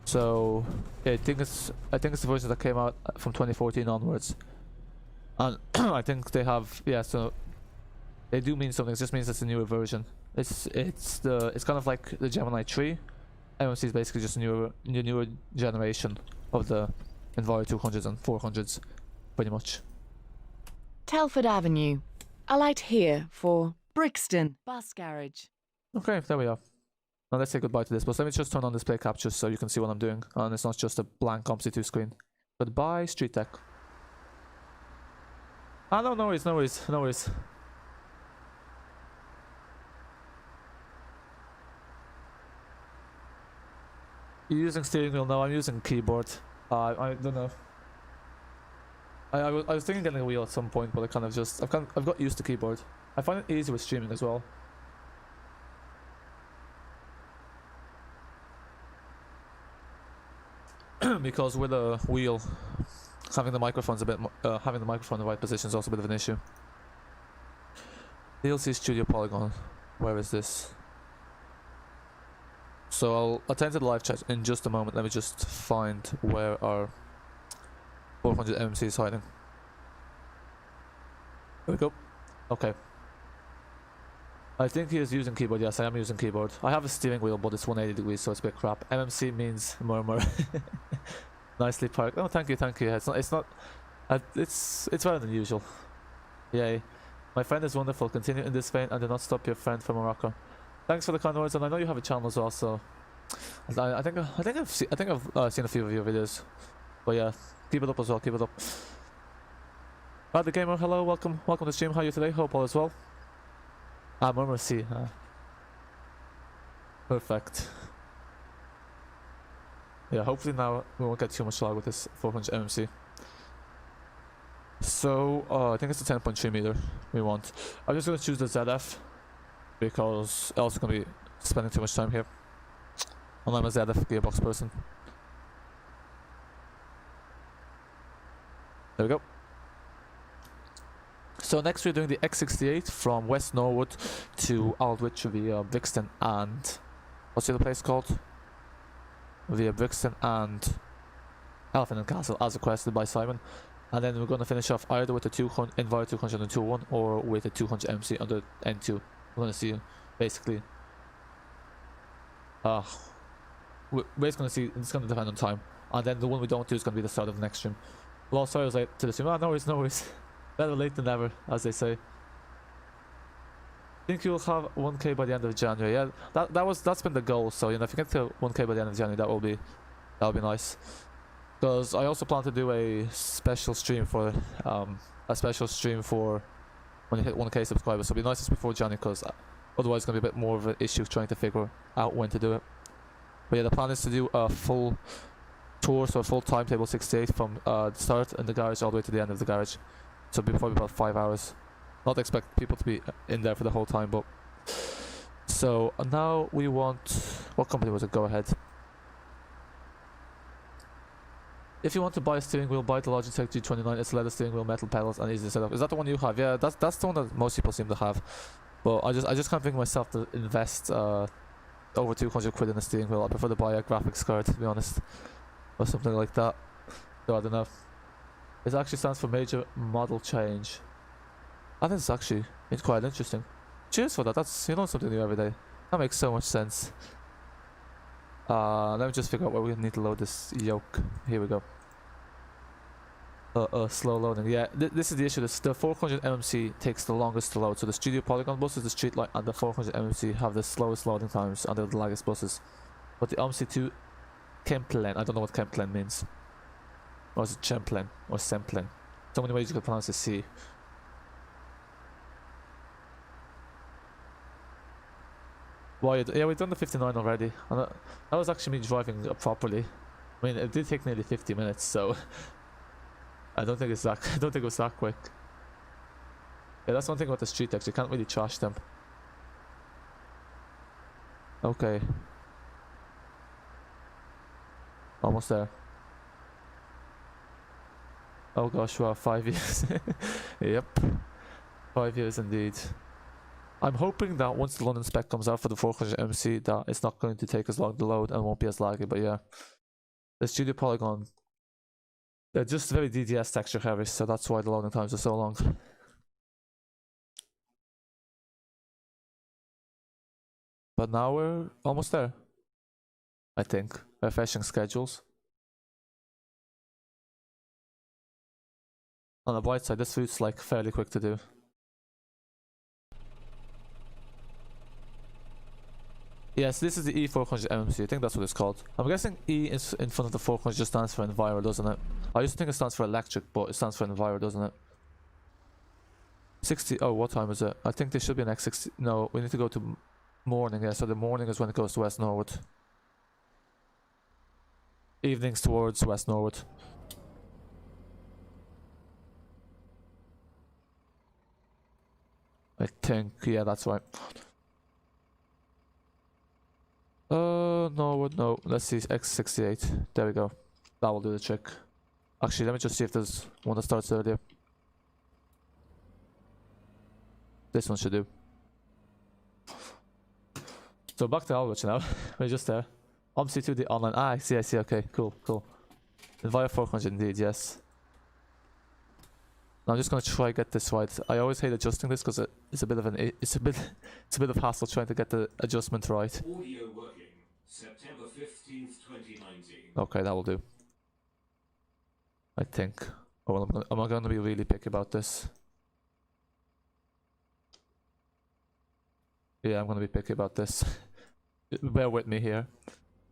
So yeah, I think it's the version that came out from 2014 onwards, and I think they have so they do mean something. It just means it's a newer version. It's kind of like the Gemini 3. MMC is basically just a newer generation of the Enviro 200s and 400s, pretty much. Telford Avenue. A light here for Brixton Bus Garage. Okay, there we are. Now let's say goodbye to this, but let me just turn on display captures so you can see what I'm doing, and it's not just a blank Omsi 2 screen. Goodbye, Streetdeck. Ah, no worries, no worries, no worries. You're using steering wheel? No, I'm using keyboard. I don't know. I was thinking getting a wheel at some point, but I kind of just I've got used to keyboard. I find it easy with streaming as well. Because with a wheel, having the microphone in the right position is also a bit of an issue. DLC Studio Polygon. Where is this? So I'll attend to the live chat in just a moment. Let me just find where our 400 MMC is hiding. There we go. Okay. I think he is using keyboard. Yes, I am using keyboard. I have a steering wheel, but it's 180 degrees, so it's a bit crap. MMC means murmur. Nicely parked. Oh, thank you, thank you. It's not. It's better than usual. Yay. My friend is wonderful. Continue in this vein and do not stop your friend from Morocco. Thanks for the kind words, and I know you have a channel as well. So I think I've seen a few of your videos. But yeah, keep it up as well. Keep it up. The gamer, hello, welcome to the stream. How are you today? Hope all is well. Murmur C. Perfect. Yeah, hopefully now we won't get too much lag with this 400 MMC. So, I think it's a 10.3 meter we want. I'm just going to choose the ZF because else I'm going to be spending too much time here. And I'm a ZF gearbox person. There we go. So next we're doing the X68 from West Norwood to Aldwych via Brixton and what's the other place called? Via Brixton and Elephant and Castle as requested by Simon. And then we're going to finish off either with the Enviro 200 and 201 or with the 200 MC under N2. We're gonna see basically. We're just gonna see. It's gonna depend on time, and then the one we don't do is gonna be the start of the next stream. Well, sorry I was late to the stream. No worries, no worries. Better late than never, as they say. Think you'll have 1k by the end of January? Yeah, that's been the goal. So you know, if you get to 1k by the end of January, that'll be nice. Because I also plan to do a special stream for when you hit 1k subscribers. So it'll be nicest before January, because otherwise it's gonna be a bit more of an issue trying to figure out when to do it. But yeah, the plan is to do a full tour, so a full timetable 68 from the start in the garage all the way to the end of the garage. So it'll be probably about 5 hours. Not expect people to be in there for the whole time, but so now we want, what company was it? Go Ahead. If you want to buy a steering wheel, buy the Logitech G29. It's a leather steering wheel, metal pedals, and easy to set up. Is that the one you have? Yeah, that's the one that most people seem to have. But I just can't bring myself to invest over 200 quid in a steering wheel. I prefer to buy a graphics card, to be honest, or something like that. So I don't know. It actually stands for major model change. I think it's quite interesting. Cheers for that. That's, you know, something new every day. That makes so much sense. Let me just figure out where we need to load this yoke. Here we go. Slow loading. Yeah, this is the issue. The 400 MMC takes the longest to load. So the Studio Polygon buses, the Streetlight, and the 400 MMC have the slowest loading times, and they're the laggiest buses. But the Omsi 2 Kemplen, I don't know what Kemplen means. Or is it Chemplen or Semplen? So many ways you could pronounce the C. Well, yeah, we've done the 59 already, and that was actually me driving properly. I mean, it did take nearly 50 minutes, so I don't think it's that. I don't think it was that quick. Yeah, that's one thing about the street decks. You can't really trash them. Okay, almost there. Oh gosh, wow, 5 years. Yep, 5 years indeed. I'm hoping that once the London spec comes out for the 400 MC, that it's not going to take as long to load and won't be as laggy. But yeah, the Studio Polygon, they're just very DDS texture heavy, so that's why the loading times are so long. But now we're almost there, I think. Refreshing schedules. On the bright side, this route's like fairly quick to do. Yes, this is the E400 MMC. I think that's what it's called. I'm guessing E is in front of the 400 just stands for Enviro, doesn't it? I used to think it stands for electric, but it stands for Enviro, doesn't it? 60. Oh, what time is it? I think there should be an X60. No, we need to go to morning. Yeah, so the morning is when it goes to West Norwood. Evenings towards West Norwood. I think, yeah, that's right. No, let's see, X68. There we go. That will do the trick. Actually, let me just see if there's one that starts earlier. This one should do. So back to Aldwych now. We're just there. Omsi 2D online. Ah, I see, okay, cool. Enviro 400 indeed, yes. Now I'm just gonna try to get this right. I always hate adjusting this because it's a bit of hassle trying to get the adjustment right. Audio working. September 15th, 2019. Okay, that will do. I think. Oh, well, I'm gonna be really picky about this. Yeah, I'm gonna be picky about this. Bear with me here.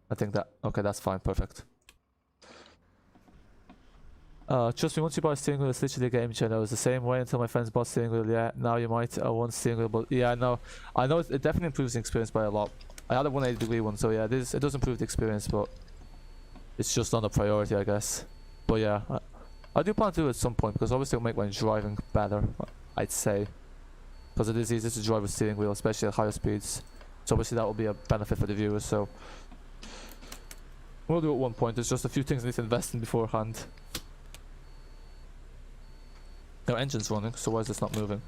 I think that. Okay, that's fine. Perfect. Trust me, once you buy a steering wheel, it's literally a game changer. It was the same way until my friends bought steering wheel. Yeah, now you might want steering wheel, but yeah, I know it definitely improves the experience by a lot. I had a 180-degree one, so yeah, it does improve the experience, but it's just not a priority, I guess. But yeah, I do plan to do it at some point because obviously it'll make my driving better, I'd say, because it is easier to drive a steering wheel, especially at higher speeds. So obviously that will be a benefit for the viewers. So we'll do it at one point. There's just a few things I need to invest in beforehand. No, engine's running, so why is this not moving?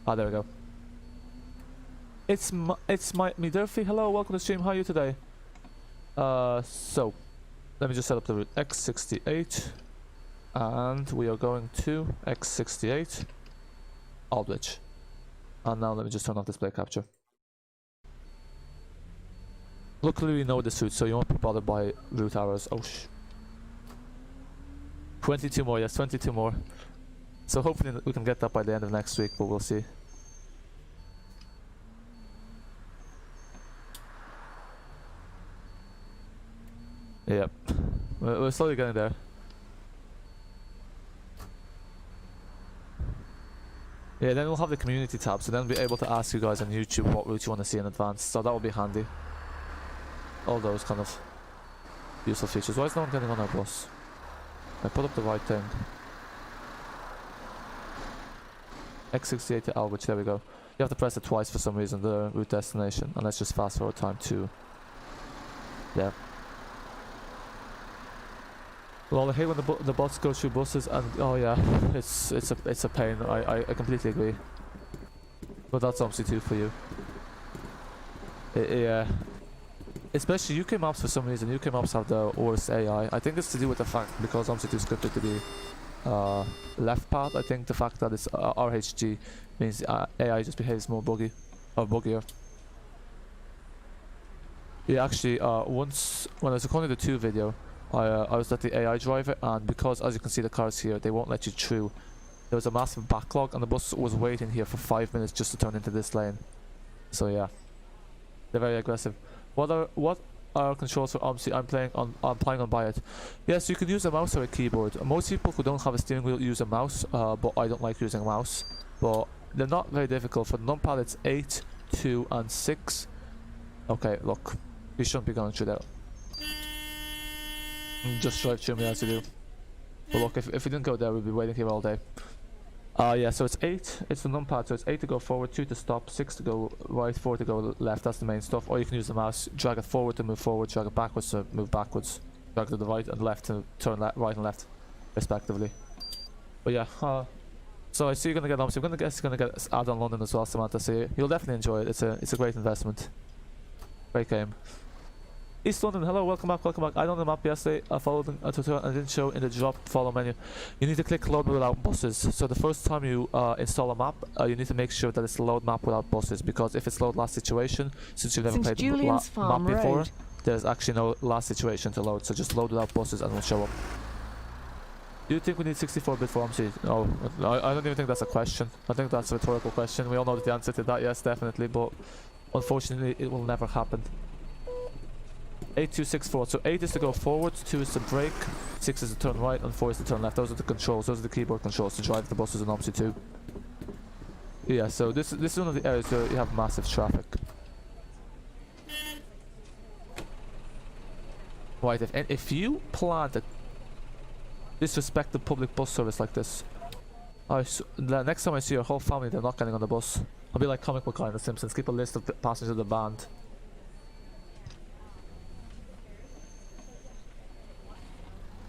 Ah, there we go. It's me Durfee. Hello, welcome to the stream. How are you today? So let me just set up the route X68, and we are going to X68 Aldwych. And now let me just turn off display capture. Luckily we know this route, so you won't be bothered by route arrows. Oh 22 more, yes, 22 more. So hopefully we can get that by the end of next week, but we'll see. Yep, we're slowly getting there. Yeah, then we'll have the community tab, so then we'll be able to ask you guys on YouTube what route you want to see in advance, so that will be handy. All those kind of useful features. Why is no one getting on our bus? I put up the right thing. X68 to Aldwych, there we go. You have to press it twice for some reason, the route destination, and let's just fast forward time to there. Well, I hate when the bots go through buses, and oh yeah, it's a pain. I completely agree. But that's Omsi 2 for you. Yeah. Especially UK maps for some reason. UK maps have the worst AI. I think it's to do with the fact because Omsi 2 is scripted to be left path. I think the fact that it's RHG means AI just behaves more buggier. Yeah, actually, once when I was recording the 2 video. I was at the AI driver, and because, as you can see, the cars here, they won't let you through. There was a massive backlog, and the bus was waiting here for 5 minutes just to turn into this lane. So yeah, they're very aggressive. What are controls for Omsi? I'm planning on buying it. Yes, you can use a mouse or a keyboard. Most people who don't have a steering wheel use a mouse, but I don't like using a mouse. But they're not very difficult. For the numpad, it's 8, 2, and 6. Okay, look, you shouldn't be going through there. Just drive through me as you do. But look, if we didn't go there, we'd be waiting here all day. Yeah, so it's 8. It's the numpad, so it's 8 to go forward, 2 to stop, 6 to go right, 4 to go left. That's the main stuff. Or you can use the mouse, drag it forward to move forward, drag it backwards to move backwards, drag it to the right and left to turn right and left, respectively. But yeah, so I see you're gonna get Omsi. I'm gonna get Addon London as well, Samantha. So you'll definitely enjoy it. It's a great investment. Great game. East London, hello, welcome back. I done the map yesterday, I followed a tutorial and didn't show in the drop follow menu. You need to click load without buses. So the first time you install a map, you need to make sure that it's load map without buses, because if it's load last situation, since you've never played the map before, there's actually no last situation to load, so just load without buses and it'll show up. Do you think we need 64-bit for Omsi? No, I don't even think that's a question. I think that's a rhetorical question. We all know the answer to that, yes, definitely, but unfortunately it will never happen. 8, 2, 6, 4. So 8 is to go forward, 2 is to brake, 6 is to turn right, and 4 is to turn left. Those are the controls. Those are the keyboard controls to drive the buses in Omsi 2. Yeah, so this is one of the areas where you have massive traffic. Right, if you plan to disrespect the public bus service like this, the next time I see your whole family, they're not getting on the bus. I'll be like Comic Book Guy in The Simpsons. Keep a list of passengers of the band.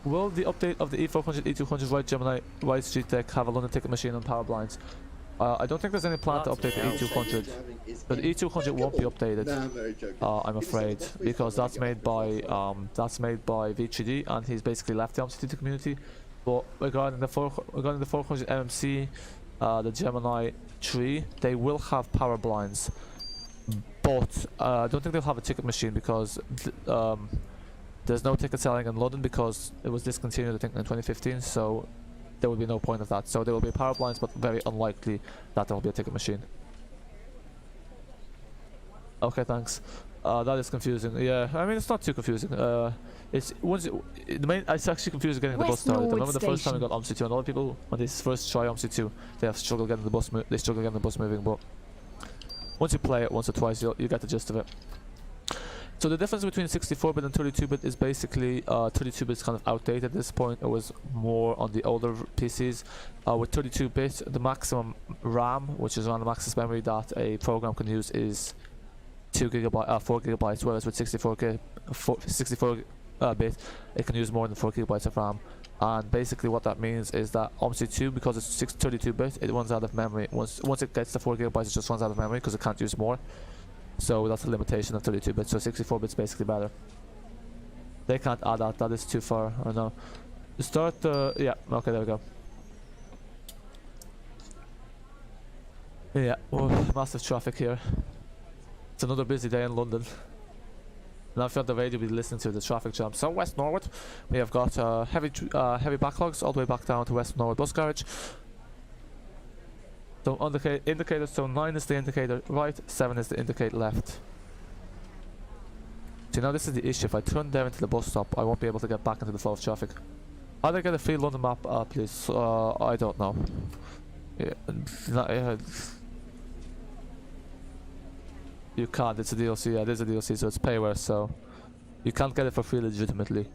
Will the update of the E400, E200 Wright Gemini, Wright Streetdeck have a London ticket machine and power blinds? I don't think there's any plan to update the E200. But the E200 won't be updated, I'm afraid, because that's made by V3D, and he's basically left the Omsi community. But regarding the 400 MMC, the Gemini 3, they will have power blinds. But I don't think they'll have a ticket machine because there's no ticket selling in London because it was discontinued, I think, in 2015, so there will be no point of that. So there will be power blinds, but very unlikely that there will be a ticket machine. Okay, thanks. That is confusing. Yeah, I mean, it's not too confusing. It's actually confusing getting the bus started. I remember the first time we got Omsi 2, and a lot of people, when they first try Omsi 2, they have struggled getting the bus. They struggle getting the bus moving, but once you play it once or twice, you get the gist of it. So the difference between 64-bit and 32-bit is basically 32-bit is kind of outdated at this point. It was more on the older PCs. With 32-bit, the maximum RAM, which is around the maximum memory that a program can use, is 4 gigabytes, whereas with 64-bit, it can use more than 4 gigabytes of RAM. And basically what that means is that Omsi 2, because it's 32-bit, it runs out of memory. Once it gets to 4 gigabytes, it just runs out of memory because it can't use more. So that's the limitation of 32-bit, so 64-bit is basically better. They can't add that is too far, I know. To start, yeah, okay, there we go. Yeah, well, massive traffic here. It's another busy day in London. Now if you're on the radio, you'll be listening to the traffic jam. So West Norwood, we have got heavy backlogs all the way back down to West Norwood bus garage. So indicator, so 9 is the indicator right, 7 is the indicator left. So now this is the issue. If I turn there into the bus stop, I won't be able to get back into the flow of traffic. How do I get a free London map, please? I don't know. Yeah, you can't, it's a DLC, yeah, it is a DLC, so it's payware, so you can't get it for free legitimately.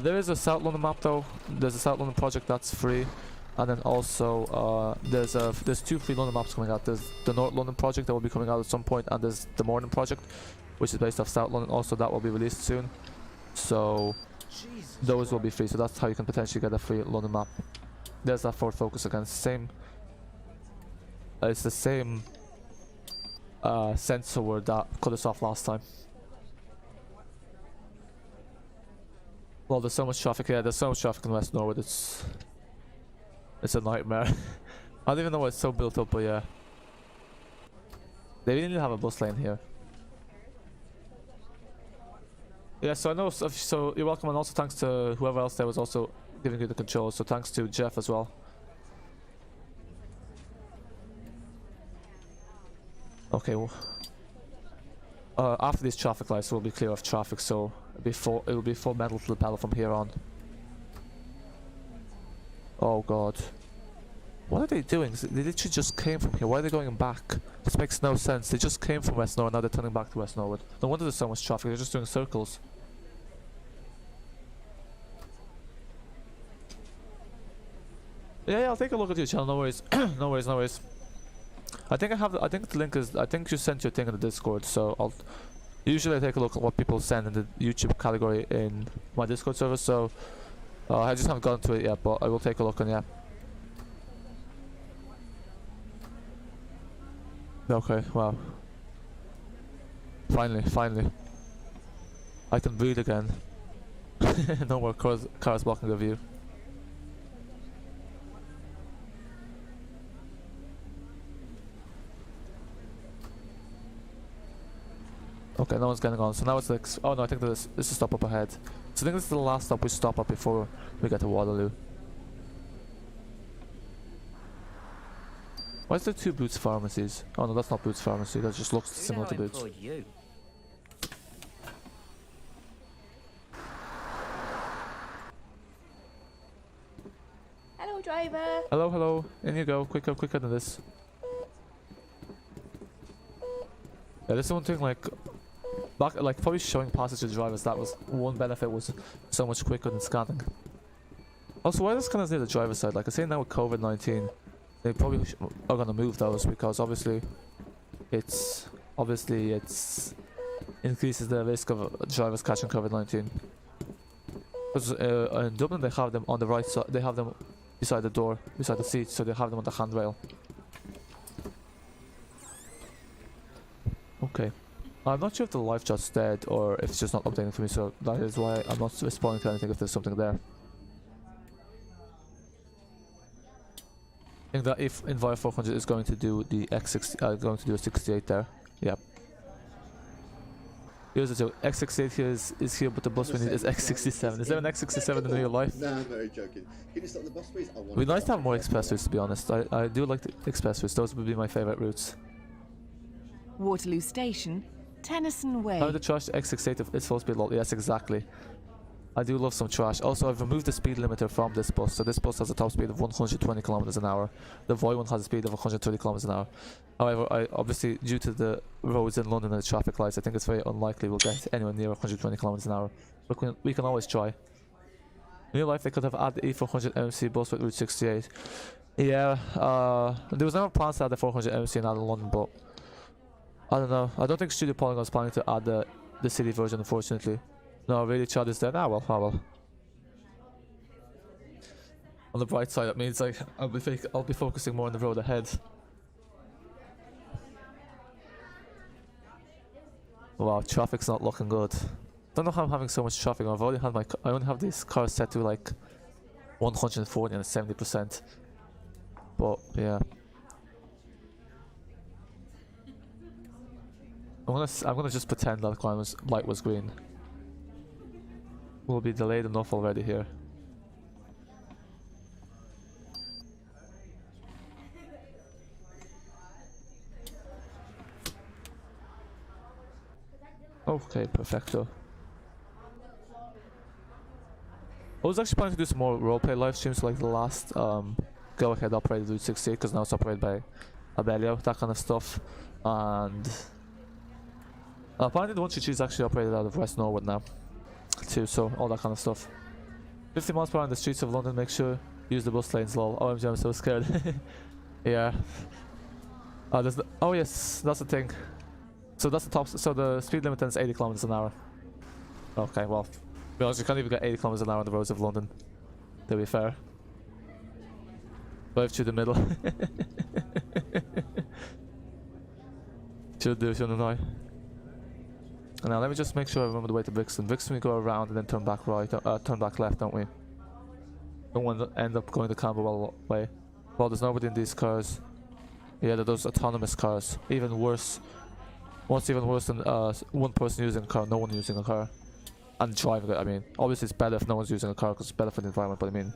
There is a South London map though. There's a South London project that's free, and then also there's 2 free London maps coming out. There's the North London project that will be coming out at some point, and there's the Morning project, which is based off South London. Also, that will be released soon, so those will be free. So that's how you can potentially get a free London map. There's that Ford Focus again. It's the same sensor word that cut us off last time. Well, there's so much traffic here. There's so much traffic in West Norwood. It's a nightmare. I don't even know why it's so built up, but yeah. They really need to have a bus lane here. Yeah, so I know. So you're welcome, and also thanks to whoever else there was also giving you the controls. So thanks to Jeff as well. Okay, well, after these traffic lights, we'll be clear of traffic, so it will be full metal to the pedal from here on. Oh god, what are they doing? They literally just came from here. Why are they going back? This makes no sense. They just came from West Norwood, now they're turning back to West Norwood. No wonder there's so much traffic. They're just doing circles. Yeah, I'll take a look at your channel. No worries. No worries, no worries. I think the link is. I think you sent your thing in the Discord. So usually I take a look at what people send in the YouTube category in my Discord server. So I just haven't gotten to it yet, but I will take a look, and yeah. Okay, wow. Finally. I can breathe again. No more cars blocking the view. Okay, no one's getting on. So now it's like, oh no, I think this is a stop up ahead. So I think this is the last stop we stop at before we get to Waterloo. Why is there 2 Boots pharmacies? Oh no, that's not Boots Pharmacy. That just looks similar to Boots. Hello, driver. Hello. In you go. Quicker than this. Yeah, this is one thing, like probably showing passes to drivers, that was one benefit, was so much quicker than scanning. Also, why are the scanners near the driver's side? Like I say, now with COVID-19, they probably are gonna move those, because obviously it's increases the risk of drivers catching COVID-19. Because in Dublin they have them on the right side, they have them beside the door, beside the seat, so they have them on the handrail. Okay. I'm not sure if the live chat's dead or if it's just not updating for me, so that is why I'm not responding to anything if there's something there. I think that if Enviro 400 is going to do the X60, going to do a 68 there. Yep. Here's the joke. X68 is here, but the bus we need is X67. Is there an X67 in real life? No, I'm very joking. Can you stop the bus, please? It'd be nice to have more express routes, to be honest. I do like the express routes. Those would be my favourite routes. Waterloo Station, Tennyson Way. How the trash X68 is supposed to be a lot. Yes, exactly. I do love some trash. Also, I've removed the speed limiter from this bus, so this bus has a top speed of 120 kilometers an hour. The Voith one has a speed of 130 kilometers an hour. However, obviously, due to the roads in London and the traffic lights, I think it's very unlikely we'll get anywhere near 120 kilometers an hour. But we can always try. In real life, they could have added the E400 MMC bus with Route 68. Yeah, there was never plans to add the 400 MMC in Addon, London, but I don't know. I don't think Studio Polygon is planning to add the city version, unfortunately. No, really, Chad is there. Ah, well. On the bright side, that means like I'll be focusing more on the road ahead. Wow, traffic's not looking good. Don't know how I'm having so much traffic. I only have these cars set to like 140 and 70%. But yeah, I'm gonna just pretend that the light was green. We'll be delayed enough already here. Okay, perfecto. I was actually planning to do some more roleplay live streams like the last Go Ahead operated Route 68, because now it's operated by Abellio, that kind of stuff. And apparently the 123 is actually operated out of West Norwood now too, so all that kind of stuff. 50 miles per hour on the streets of London, make sure use the bus lanes, lol. OMG, I'm so scared. Yeah. Oh yes, that's the thing. So that's the top, so the speed limit then is 80 kilometers an hour. Okay, well, you can't even get 80 kilometers an hour on the roads of London, to be fair. Drive through the middle. Should do, shouldn't I? And now let me just make sure I remember the way to Brixton. Brixton we go around and then turn back right, turn back left, don't we? Don't want to end up going the Camberwell way. Well, there's nobody in these cars. Yeah, they're those autonomous cars. Even worse. What's even worse than one person using a car, no one using a car. And driving it, I mean. Obviously it's better if no one's using a car because it's better for the environment, but I mean...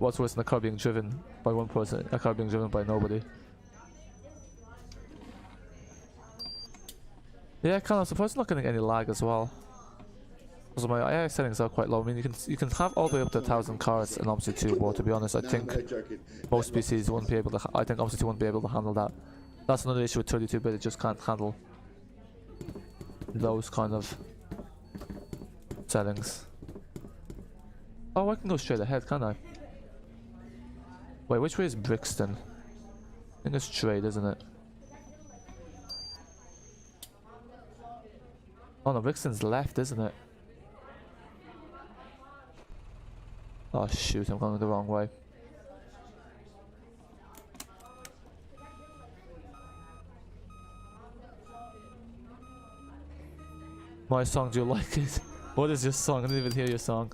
what's worse than a car being driven by one person, a car being driven by nobody. Yeah, kind of surprised I'm not getting any lag as well. Because my AI settings are quite low. I mean, you can have all the way up to 1,000 cars in Omsi 2, but to be honest, I think most PCs won't be able to. I think Omsi 2 won't be able to handle that. That's another issue with 32-bit. It just can't handle those kind of settings. Oh, I can go straight ahead, can't I? Wait, which way is Brixton? I think it's straight, isn't it? Oh no, Brixton's left, isn't it? Oh shoot, I'm going the wrong way. My song, do you like it? What is your song? I didn't even hear your song.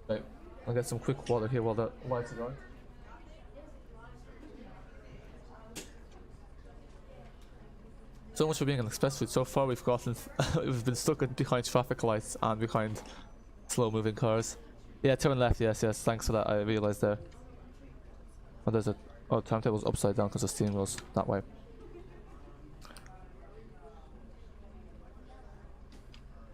Wait, I'll get some quick water here while the lights are on. So much for being an express route. So far we've gotten we've been stuck behind traffic lights and behind slow moving cars. Yeah, turn left, yes, thanks for that, I realised there. Oh, there's a timetable's upside down because the steering wheel's that way. I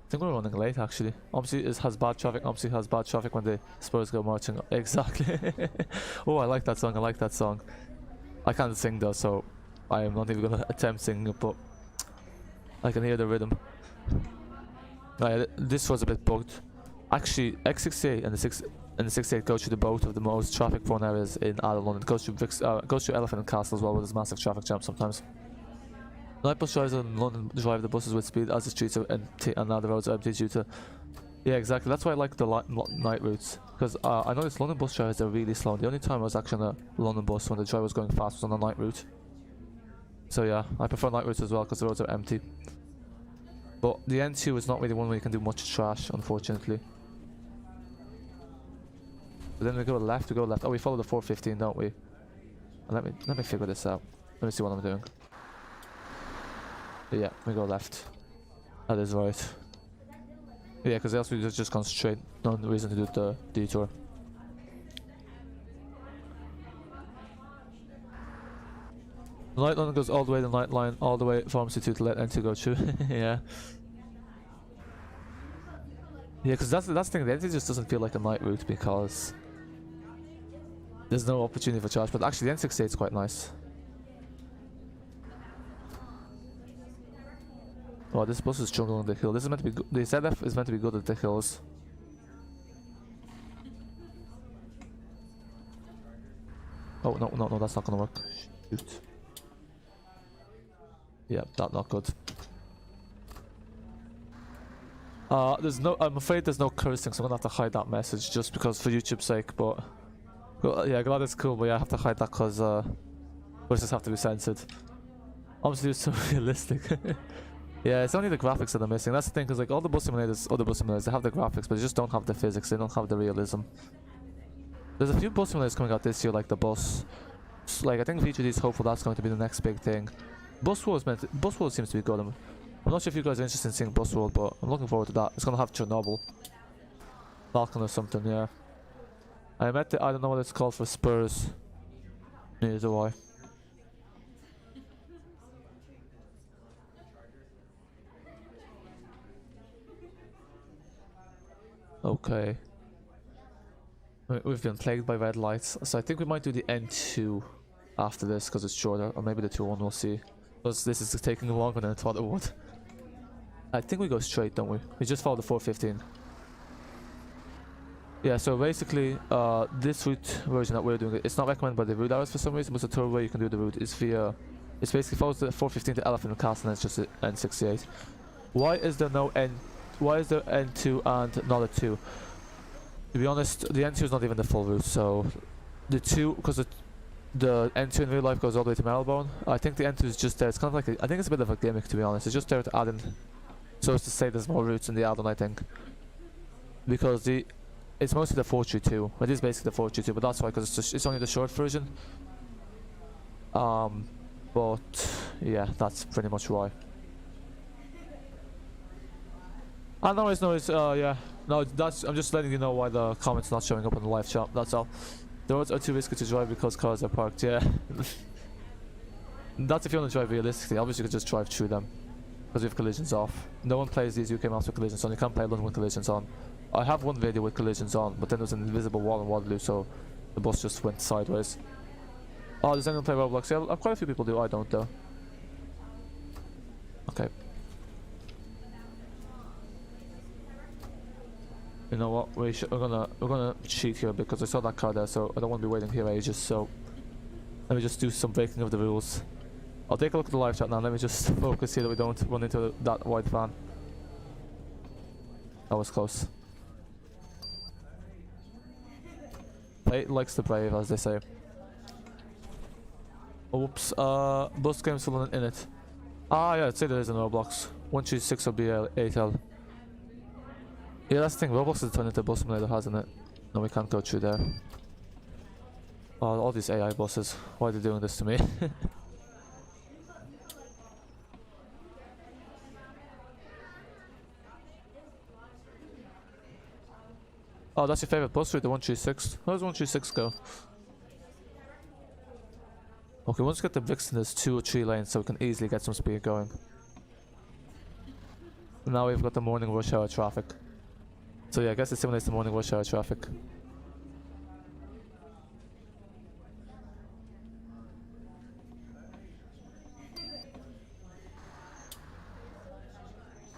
think we're running late actually. Omsi has bad traffic. Omsi has bad traffic when the Spurs go marching. Exactly. Oh, I like that song. I like that song. I can't sing though, so I am not even gonna attempt singing it, but I can hear the rhythm. Right, this was a bit bugged. Actually, X68 and the 68 go through both of the most traffic-prone areas in Addon, London. It goes through Elephant and Castle as well, where there's massive traffic jams sometimes. Night bus drivers in London drive the buses with speed as the streets are empty and now the roads are empty due to... Yeah, exactly. That's why I like the night routes. Because I noticed London bus drivers are really slow. The only time I was actually on a London bus when the driver was going fast was on the night route. So yeah, I prefer night routes as well because the roads are empty. But the N2 is not really one where you can do much trash, unfortunately. But then we go left. Oh, we follow the 415, don't we? And let me figure this out. Let me see what I'm doing. Yeah, we go left. That is right. Yeah, because else we just gone straight. No reason to do the detour. The night line goes all the way, the night line all the way from Omsi to let N2 go through. Yeah. Yeah, because that's the thing, the N2 just doesn't feel like a night route because there's no opportunity for charge, but actually the N68 is quite nice. Oh, this bus is struggling the hill. This is meant to be good. The ZF is meant to be good at the hills. Oh, no, that's not gonna work. Shoot. Yeah, that's not good. I'm afraid there's no cursing, so I'm gonna have to hide that message just because for YouTube's sake, but Well, yeah, glad it's cool, but yeah, I have to hide that because voices have to be censored. Obviously, it's so realistic. Yeah, it's only the graphics that are missing. That's the thing, because like all the bus simulators, other bus simulators, they have the graphics, but they just don't have the physics. They don't have the realism. There's a few bus simulators coming out this year, like the bus. Like I think VGD is hopeful that's going to be the next big thing. Bus World seems to be good. I'm not sure if you guys are interested in seeing Bus World, but I'm looking forward to that. It's gonna have Chernobyl, Falcon or something. Yeah. I don't know what it's called for Spurs. Neither do I. Okay. We've been plagued by red lights, so I think we might do the N2 after this because it's shorter, or maybe the 2-1, we'll see. Because this is taking longer than I thought it would. I think we go straight, don't we? We just follow the 415. Yeah, so basically, this route version that we're doing, it's not recommended by the route hours for some reason, but the third way you can do the route is via... It's basically follows the 415 to Elephant and Castle, and it's just N68. Why is there no N... Why is there N2 and not a 2? To be honest, the N2 is not even the full route, so... The 2, because the N2 in real life goes all the way to Marylebone. I think the N2 is just there, it's kind of like I think it's a bit of a gimmick, to be honest. It's just there to Addon, so as to say there's more routes in the Addon, I think. Because it's mostly the 432. It is basically the 432, but that's why, because it's only the short version. But yeah, that's pretty much why. No, yeah. No, I'm just letting you know why the comment's not showing up on the live chat, that's all. The roads are too risky to drive because cars are parked, yeah. That's if you want to drive realistically. Obviously you could just drive through them, because we have collisions off. No one plays these UK maps with collisions on, you can't play London with collisions on. I have one video with collisions on, but then there's an invisible wall in Waterloo, so the bus just went sideways. Oh, does anyone play Roblox? Yeah, quite a few people do, I don't though. Okay. You know what? We're gonna cheat here because I saw that car there, so I don't want to be waiting here ages. So let me just do some breaking of the rules. I'll take a look at the live chat now. Let me just focus here that we don't run into that white van. That was close. Fate likes the brave, as they say. Oops. Bus games still in it. Ah, yeah. I'd say there is an Roblox. 136 or BL8L. Yeah, that's the thing, Roblox has turned into a bus simulator, hasn't it? No, we can't go through there. Oh, all these AI buses. Why are they doing this to me? Oh, that's your favourite bus route, the 136. How does 136 go? Okay, once we get to Brixton, there's 2 or 3 lanes, so we can easily get some speed going. Now we've got the morning rush hour traffic. So yeah, I guess it simulates the morning rush hour traffic.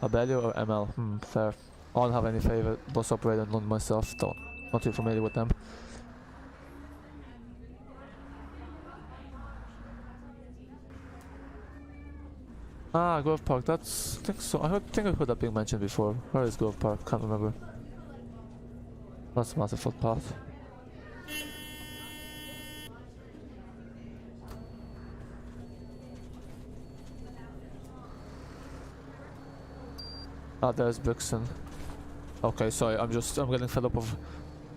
Abellio or ML? Fair. I don't have any favourite bus operator in London myself, not too familiar with them. Ah, Grove Park, I think I heard that being mentioned before. Where is Grove Park? Can't remember. That's a massive footpath. Ah, there's Brixton. Okay, sorry, I'm getting fed up of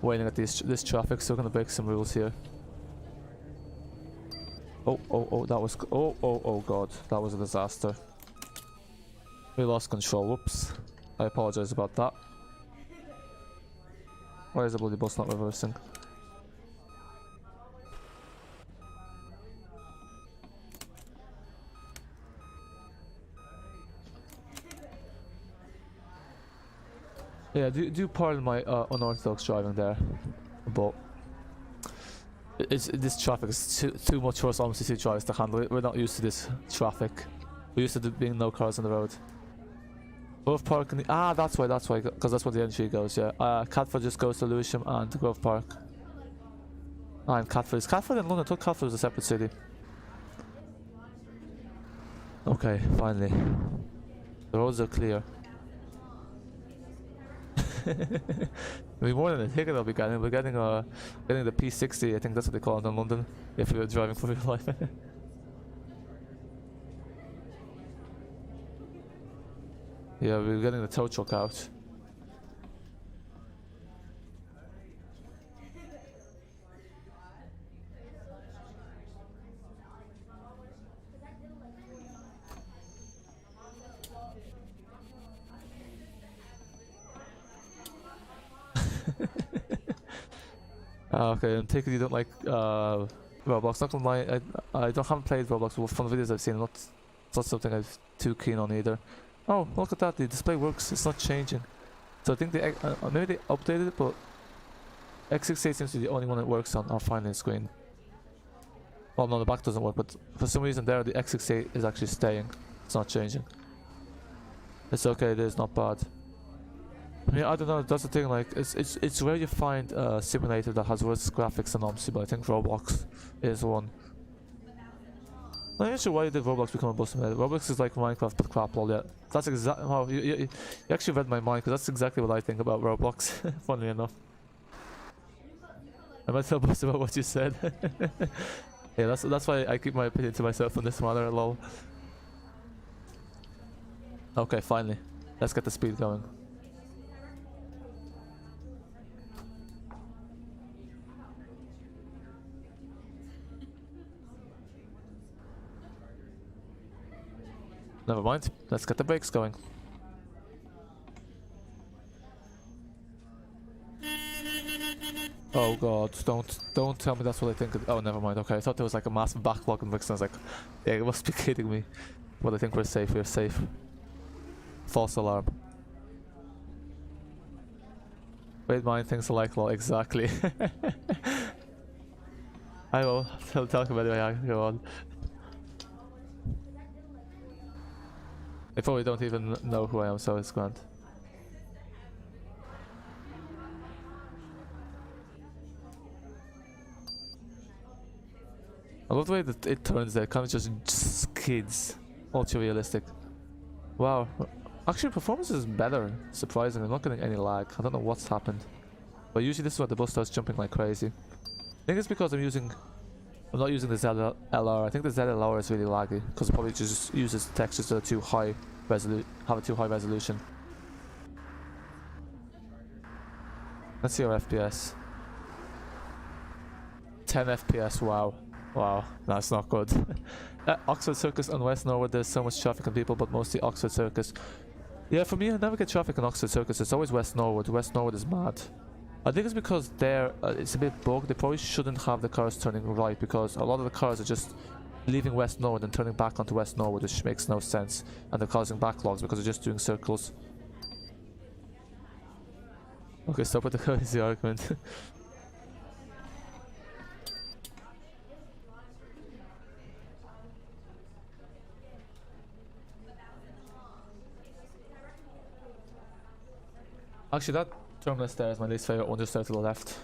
waiting at this traffic, so we're gonna break some rules here. Oh, that was, oh god, that was a disaster. We lost control, whoops. I apologize about that. Why is the bloody bus not reversing? Yeah, do pardon my unorthodox driving there, but this traffic is too much for us Omsi drivers to handle. We're not used to this traffic. We're used to there being no cars on the road. Grove Park and that's why, because that's where the entry goes. Yeah, Catford just goes to Lewisham and Grove Park. And Catford is Catford in London. I thought Catford was a separate city. Okay, finally, the roads are clear. I mean, more than a ticket I'll be getting. We're getting the P60, I think that's what they call it in London, if you're driving for real life. Yeah, we're getting the tow truck out. Okay, I'm taking you don't like Roblox. Not gonna lie, I haven't played Roblox, but from the videos I've seen, it's not something I'm too keen on either. Oh, look at that, the display works, it's not changing. So I think they maybe they updated it, but X68 seems to be the only one that works on our finance screen. Well, no, the back doesn't work, but for some reason there, the X68 is actually staying. It's not changing. It's okay, it is not bad. I mean, I don't know, that's the thing, like, it's rare you find a simulator that has worse graphics than Omsi, but I think Roblox is one. I'm not sure why did Roblox become a bus simulator. Roblox is like Minecraft but crap lol, yeah. That's exactly, wow, you actually read my mind, because that's exactly what I think about Roblox, funnily enough. I might tell Bus about what you said. Yeah, that's why I keep my opinion to myself on this matter, lol. Okay, finally. Let's get the speed going. Never mind, let's get the brakes going. Oh god, don't tell me that's what I think. Oh, never mind. Okay, I thought there was like a massive backlog in Brixton. I was like, yeah, you must be kidding me. But I think we're safe. We're safe. False alarm. Wait, mine thinks alike law. Exactly. I will talk about it. Yeah, go on. They probably don't even know who I am, so it's grand. I love the way that it turns there, kind of just skids. Ultra realistic. Wow. Actually, performance is better, surprisingly. I'm not getting any lag. I don't know what's happened. But usually this is where the bus starts jumping like crazy. I think it's because I'm not using the ZLR. I think the ZLR is really laggy because it probably just uses textures that are too high have a too high resolution. Let's see our FPS. 10 FPS, wow. Wow, that's not good. Oxford Circus and West Norwood, there's so much traffic and people, but mostly Oxford Circus. Yeah, for me, I never get traffic in Oxford Circus. It's always West Norwood. West Norwood is mad. I think it's because there it's a bit bugged. They probably shouldn't have the cars turning right because a lot of the cars are just leaving West Norwood and turning back onto West Norwood, which makes no sense. And they're causing backlogs because they're just doing circles. Okay, stop with the crazy argument. Actually, that terminus there is my least favorite one, just there to the left.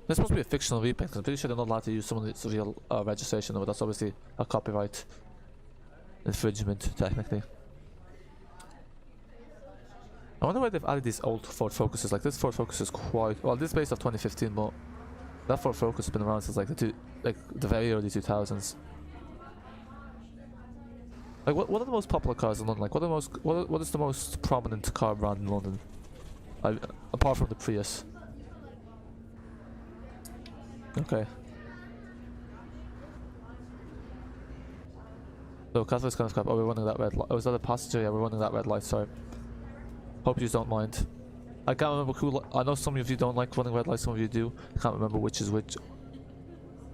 This must be a fictional repaint, because I'm pretty sure they're not allowed to use someone's real registration, but that's obviously a copyright infringement, technically. I wonder why they've added these old Ford Focuses. Like, this Ford Focus is quite... Well, this is based off 2015, but that Ford Focus has been around since like the very early 2000s. Like, what are the most popular cars in London? Like, what is the most prominent car brand in London? Apart from the Prius. Okay. So, Catholics kind of crap. Oh, we're running that red light. Oh, is that a passenger? Yeah, we're running that red light, sorry. Hope you don't mind. I can't remember who... I know some of you don't like running red lights, some of you do. I can't remember which is which.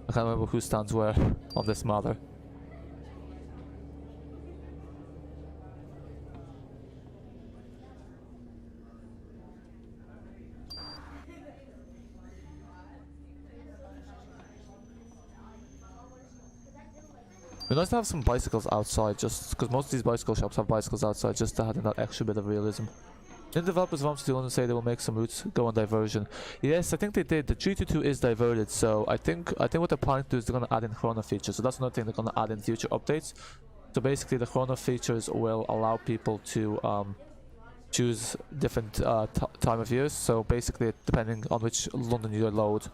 I can't remember who stands where on this matter. It'd be nice to have some bicycles outside, just because most of these bicycle shops have bicycles outside, just to add in that extra bit of realism. Didn't developers of Omsi London say they will make some routes go on diversion? Yes, I think they did. The 322 is diverted, so I think what they're planning to do is they're going to add in chrono features. So that's another thing they're going to add in future updates. So basically the chrono features will allow people to choose different time of years. So basically depending on which London you load,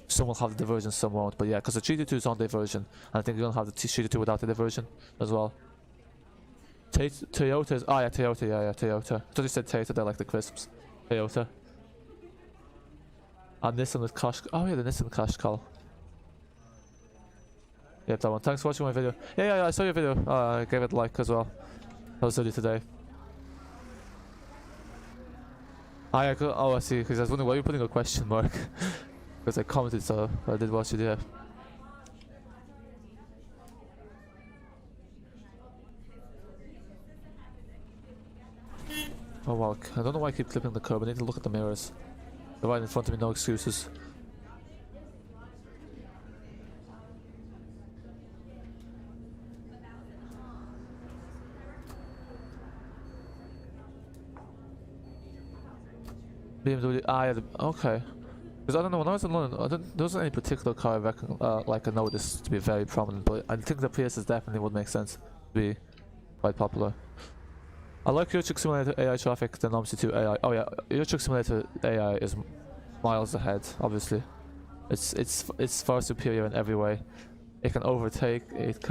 some will have the diversion, some won't. But yeah, because the 322 is on diversion, and I think you're gonna have the 322 without the diversion as well. Toyota's, oh yeah, Toyota, yeah, Toyota. I thought you said Toyota, they're like the crisps. Toyota. And Nissan with Cash, oh yeah, the Nissan Cash Call. Yep, that one. Thanks for watching my video. Yeah, I saw your video. I gave it a like as well. How was it today? Oh, I see, because I was wondering why you're putting a question mark. Because I commented, so I did watch it, yeah. Oh wow, I don't know why I keep clipping the curb. I need to look at the mirrors. They're right in front of me, no excuses. BMW, yeah, okay. Because I don't know, when I was in London, there wasn't any particular car I reckon, like I noticed to be very prominent, but I think the Priuses definitely would make sense to be quite popular. I like Euro Truck Simulator AI traffic than Omsi 2 AI. Oh yeah, Euro Truck Simulator AI is miles ahead, obviously. It's far superior in every way. It can overtake, it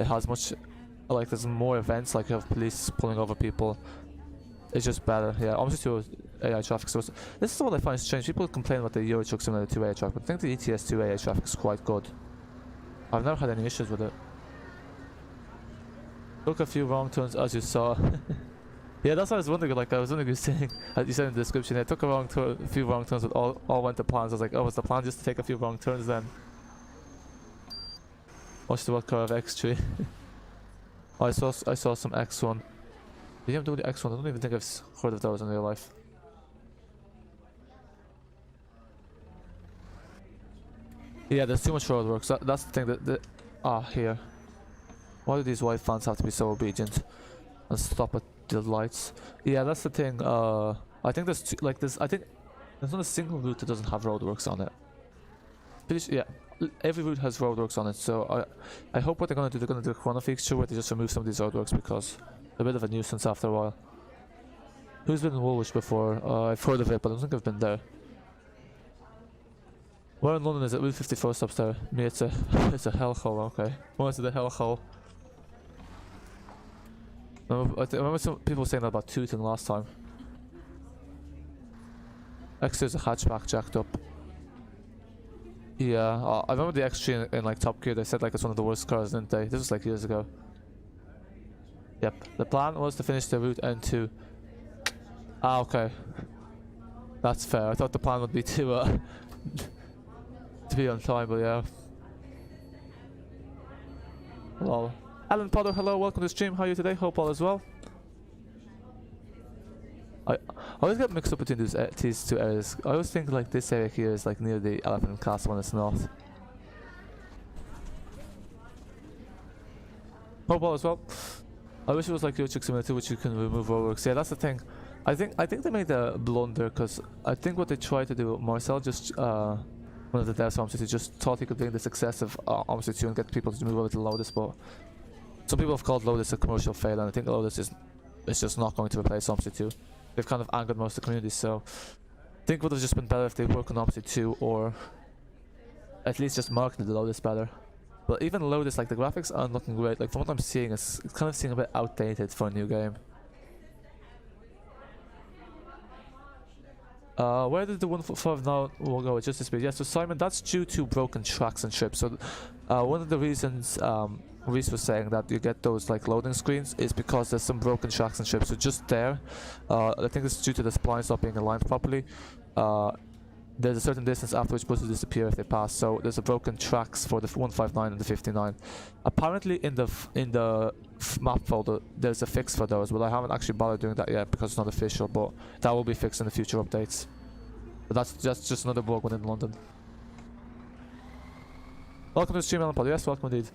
has much, like there's more events, like you have police pulling over people. It's just better, yeah. Omsi 2 AI traffic. So this is what I find strange. People complain about the Euro Truck Simulator 2 AI traffic, but I think the ETS 2 AI traffic is quite good. I've never had any issues with it. Took a few wrong turns, as you saw. Yeah, that's what I was wondering. Like I was wondering, you saying, you said in the description, I took a few wrong turns, but all went to plans. I was like, oh, was the plan just to take a few wrong turns then? Watch the what car of X3. Oh, I saw some X1. BMW X1. I don't even think I've heard of those in real life. Yeah, there's too much roadworks. That's the thing that here. Why do these white fans have to be so obedient and stop at the lights? Yeah, that's the thing. I think I think there's not a single route that doesn't have roadworks on it. Yeah, every route has roadworks on it. So I hope what they're gonna do, they're gonna do a chrono feature where they just remove some of these roadworks because they're a bit of a nuisance after a while. Who's been in Woolwich before? I've heard of it, but I don't think I've been there. Where in London is it? Route 54 stops there. Me, it's a hellhole. Okay, well, it's the hellhole. I remember some people saying that about Tooting last time. X2's a hatchback jacked up. Yeah, I remember the X3 in like Top Gear. They said like it's one of the worst cars, didn't they? This was like years ago. Yep. The plan was to finish the route N2. Ah, okay. That's fair. I thought the plan would be to be on time, but yeah. Lol. Alan Potter, hello, welcome to the stream. How are you today? Hope all is well. I always get mixed up between these two areas. I always think like this area here is like near the Elephant and Castle when it's not. Hope all is well. I wish it was like Euro Truck Simulator 2, which you can remove roadworks. Yeah, that's the thing. I think they made a blunder because I think what they tried to do, Marcel just one of the devs of Omsi just thought he could bring the success of Omsi 2 and get people to move over to Lotus, but some people have called Lotus a commercial fail, and I think Lotus is just not going to replace Omsi 2. They've kind of angered most of the community, so I think it would have just been better if they worked on Omsi 2 or at least just marketed the Lotus better. But even Lotus, like the graphics aren't looking great. Like from what I'm seeing, it's kind of seeming a bit outdated for a new game. Where did the 145 now will go? Just this bit. Yeah, so Simon, that's due to broken tracks and trips. So one of the reasons Reese was saying that you get those like loading screens is because there's some broken tracks and trips. So just there, I think it's due to the splines not being aligned properly. There's a certain distance after which buses disappear if they pass. So there's a broken tracks for the 159 and the 59. Apparently in the map folder there's a fix for those, but I haven't actually bothered doing that yet because it's not official. But that will be fixed in the future updates. But that's just another bug within London. Welcome to the stream, Alan Pod. Yes, welcome indeed.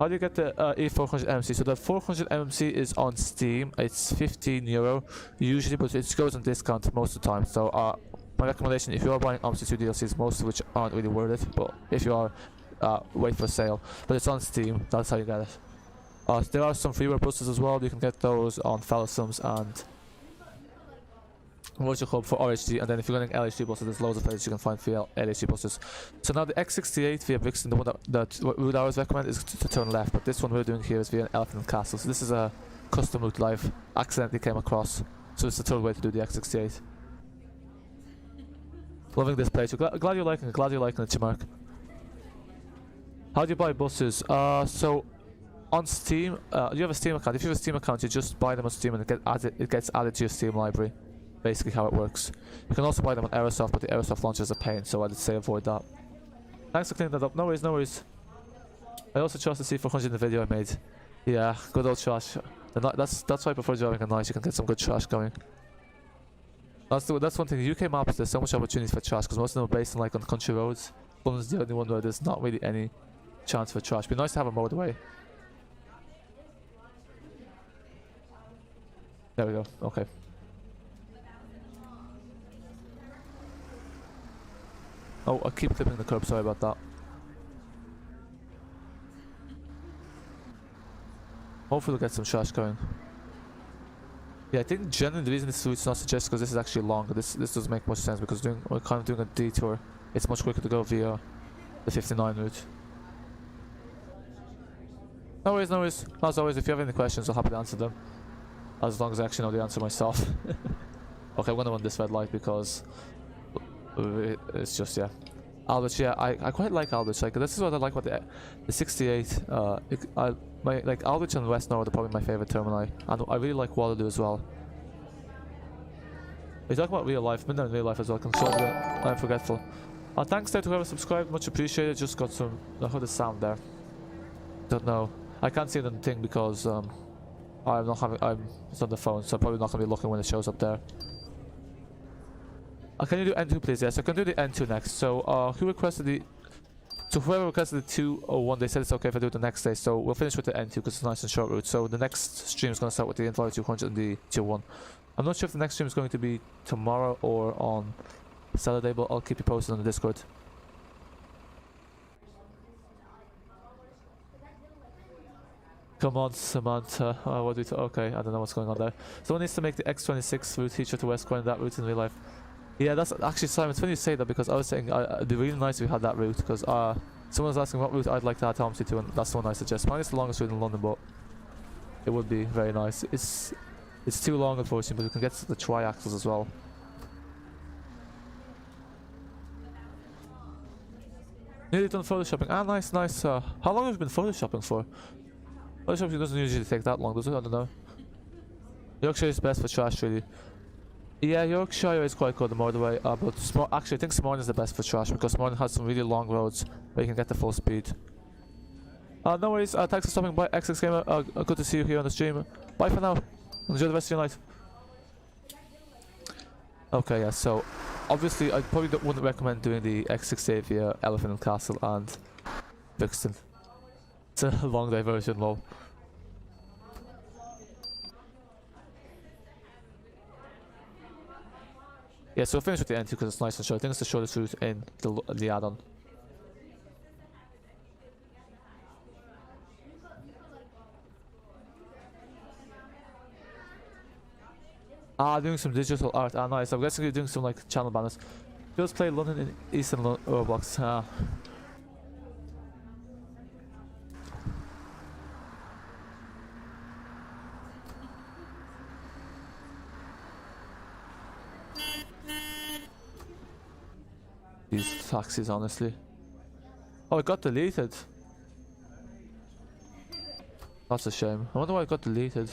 How do you get the E400 MMC? So the 400 MMC is on Steam. It's €15 usually, but it goes on discount most of the time. So my recommendation, if you are buying Omsi 2 DLCs, most of which aren't really worth it, but if you are, wait for sale, but it's on Steam. That's how you get it. There are some freeware buses as well. You can get those on Fellows and what's your hub for RHD, and then if you're getting LHD buses, there's loads of places you can find for LHD buses. So now the X68 via Brixton, the one that route I always recommend is to turn left, but this one we're doing here is via Elephant and Castle. So this is a custom route live accidentally came across, so it's the third way to do the X68. Loving this place. Glad you're liking it. Glad you're liking it, Chimark. How do you buy buses? So on Steam, you have a Steam account. If you have a Steam account, you just buy them on Steam and it gets added to your Steam library. Basically how it works. You can also buy them on Aerosoft, but the Aerosoft launcher is a pain, so I'd say avoid that. Thanks for cleaning that up. No worries, no worries. I also chose to see 400 in the video I made. Yeah, good old trash. That's why I prefer driving at night. You can get some good trash going. That's one thing. UK maps, there's so much opportunity for trash because most of them are based on like on country roads. London's the only one where there's not really any chance for trash. It'd be nice to have a motorway. There we go. Okay. Oh, I keep clipping the curb, sorry about that. Hopefully we'll get some trash going. Yeah, I think generally the reason this route's not suggested because this is actually longer. This doesn't make much sense because we're kind of doing a detour. It's much quicker to go via the 59 route. No worries, no worries. As always, if you have any questions, I'll happily answer them. As long as I actually know the answer myself. Okay, I'm gonna run this red light because it's just, yeah. Aldwych, yeah, I quite like Aldwych. Like, this is what I like about the 68. Like Aldwych and West Norwood are probably my favorite terminali, and I really like Waterloo as well. We talk about real life, I've been there in real life as well. Can show you I'm forgetful. Thanks there to whoever subscribed, much appreciated. Just got some. I heard a sound there. Don't know. I can't see it on the thing because I'm not having. It's on the phone, so I'm probably not gonna be looking when it shows up there. Can you do N2 please? Yes, I can do the N2 next. So who requested the... So whoever requested the 201, they said it's okay if I do it the next day. So we'll finish with the N2 because it's a nice and short route. So the next stream is going to start with the Enviro 200 and the 201. I'm not sure if the next stream is going to be tomorrow or on Saturday, but I'll keep you posted on the Discord. Come on, Samantha. What do we okay, I don't know what's going on there. Someone needs to make the X26 route feature to West Point, that route in real life. Yeah, that's actually, Simon, it's funny you say that because I was saying it'd be really nice if we had that route because someone was asking what route I'd like to add to Omsi to, and that's the one I suggest. Mine is the longest route in London, but it would be very nice. It's too long, unfortunately, but we can get to the tri-axles as well. Nearly done photoshopping. Ah, nice, nice. How long have you been photoshopping for? Photoshopping doesn't usually take that long, does it? I don't know. Yorkshire is best for trash, really. Yeah, Yorkshire is quite good, the motorway, but actually I think Smorgon is the best for trash because Smorgon has some really long roads where you can get the full speed. No worries, thanks for stopping by, XX Gamer, good to see you here on the stream. Bye for now, enjoy the rest of your night. Okay, yeah, so obviously I probably wouldn't recommend doing the X68 via Elephant and Castle and Brixton. It's a long diversion, lol. Yeah, so we'll finish with the N2 because it's nice and short. I think it's the shortest route in the add-on. Doing some digital art. Nice. I'm guessing you're doing some like channel banners. Just play London in Eastern Roblox. These taxis, honestly. Oh, it got deleted. That's a shame. I wonder why it got deleted.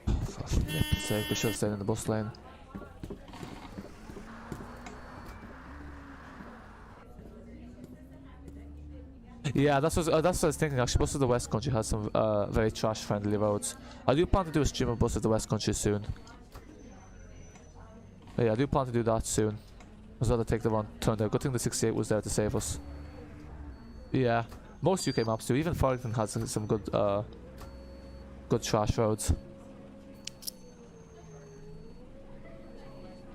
For flip's sake, we should have stayed in the bus lane. Yeah, that's what I was thinking. Actually, Bus of the West Country has some very trash-friendly roads. I do plan to do a stream of Bus of the West Country soon. But yeah, I do plan to do that soon. As well to take the wrong turn there. Good thing the 68 was there to save us. Yeah, most UK maps do. Even Farrington has some good, good trash roads.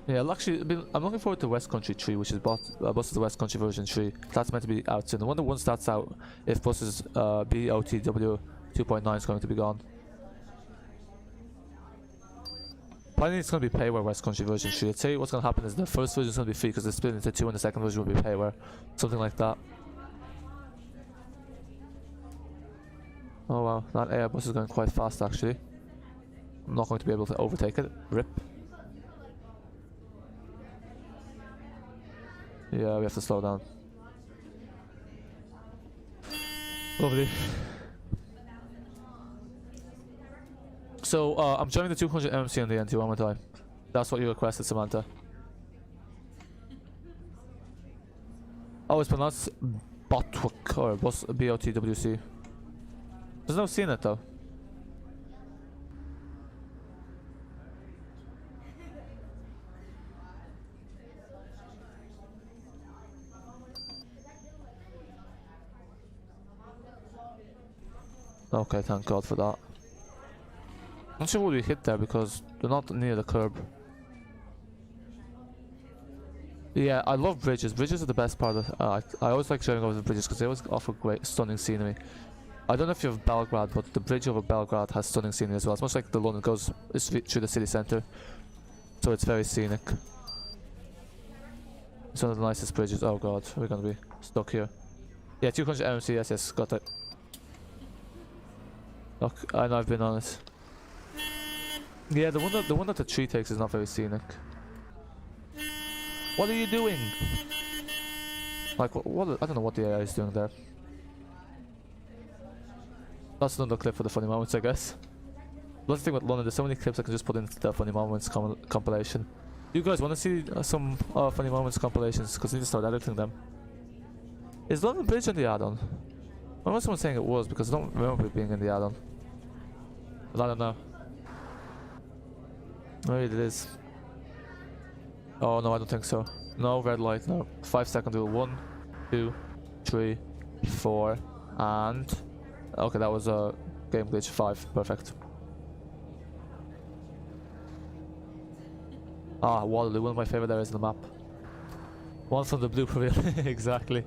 Yeah, I'm looking forward to West Country 3, which is buses the West Country version 3. That's meant to be out soon. I wonder once that's out if buses BOTW 2.9 is going to be gone. Apparently it's going to be payware West Country version 3. I'd say what's going to happen is the first version is going to be free because it's split into 2 and the second version will be payware. Something like that. Oh wow, that air bus is going quite fast actually. I'm not going to be able to overtake it. RIP. Yeah, we have to slow down. Lovely. So, I'm joining the 200 MMC in the end, one more time. That's what you requested, Samantha. Oh, it's pronounced Botwick, or BOTWC. There's no C in it though. Okay, thank God for that. I'm not sure what we hit there because they're not near the curb. Yeah, I love bridges. Bridges are the best part of I always like showing over the bridges because they always offer great, stunning scenery. I don't know if you have Belgrade, but the bridge over Belgrade has stunning scenery as well. It's much like the London goes through the city centre, so it's very scenic. It's one of the nicest bridges. Oh God, we're gonna be stuck here. Yeah, 200 MMC. Yes, got it. Look, I know I've been on it. Yeah, the one that the tree takes is not very scenic. What are you doing? Like, what I don't know what the AI is doing there. That's another clip for the funny moments, I guess. That's the thing with London, there's so many clips I can just put into the funny moments compilation. You guys want to see some funny moments compilations? Because I need to start editing them. Is London Bridge in the add-on? I remember someone saying it was because I don't remember it being in the add-on. But I don't know. Maybe it is. Oh no, I don't think so. No, red light, no. 5-second rule. 1, 2, 3, 4, and... Okay, that was a game glitch. 5, perfect. Ah, Waterloo, one of my favorite areas in the map. One from the blue pavilion, exactly.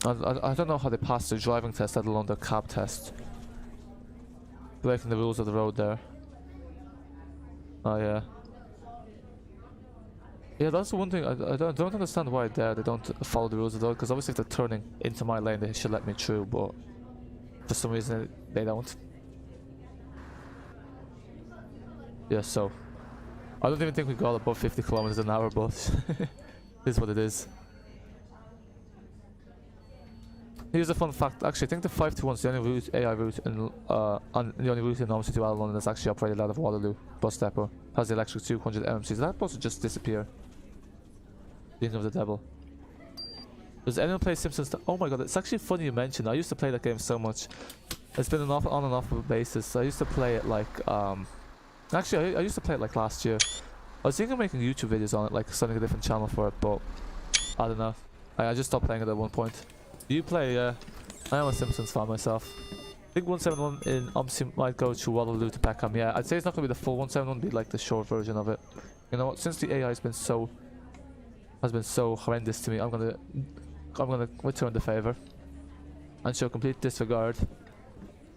I don't know how they passed the driving test, let alone the cab test. Breaking the rules of the road there. Oh yeah. Yeah, that's the one thing, I don't understand why they don't follow the rules of the road, because obviously if they're turning into my lane they should let me through, but for some reason they don't. Yeah, so I don't even think we got above 50 kilometers an hour, but it is what it is. Here's a fun fact. Actually, I think the 521 is the only route, AI route, in, the only route in Omsi to London that's actually operated out of Waterloo bus depot. Has the electric 200 MMCs. That bus would just disappear. Speaking of the devil. Does anyone play Simpsons? Oh my God, it's actually funny you mentioned. I used to play that game so much. It's been on and off basis. I used to play it like actually I used to play it like last year. I was thinking of making YouTube videos on it, like starting a different channel for it, but I don't know. I just stopped playing it at one point. Do you play? Yeah, I am a Simpsons fan myself. I think 171 in Omsi might go to Waterloo to Peckham. Yeah, I'd say it's not gonna be the full 171, be like the short version of it. You know what? Since the AI has been so horrendous to me, I'm gonna return the favor and show complete disregard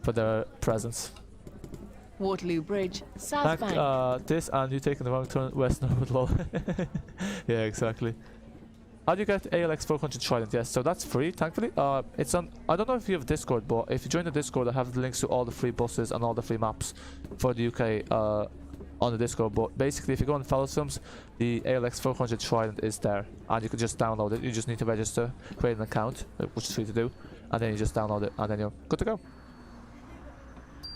for their presence. Waterloo Bridge, South Bank. This and you taking the wrong turn, West Norwood, lol. Yeah, exactly. How do you get ALX 400 Trident? Yes, so that's free, thankfully. It's on. I don't know if you have Discord, but if you join the Discord, I have the links to all the free buses and all the free maps for the UK on the Discord. But basically, if you go on Fellows Films, the ALX 400 Trident is there, and you can just download it. You just need to register, create an account, which is free to do, and then you just download it, and then you're good to go.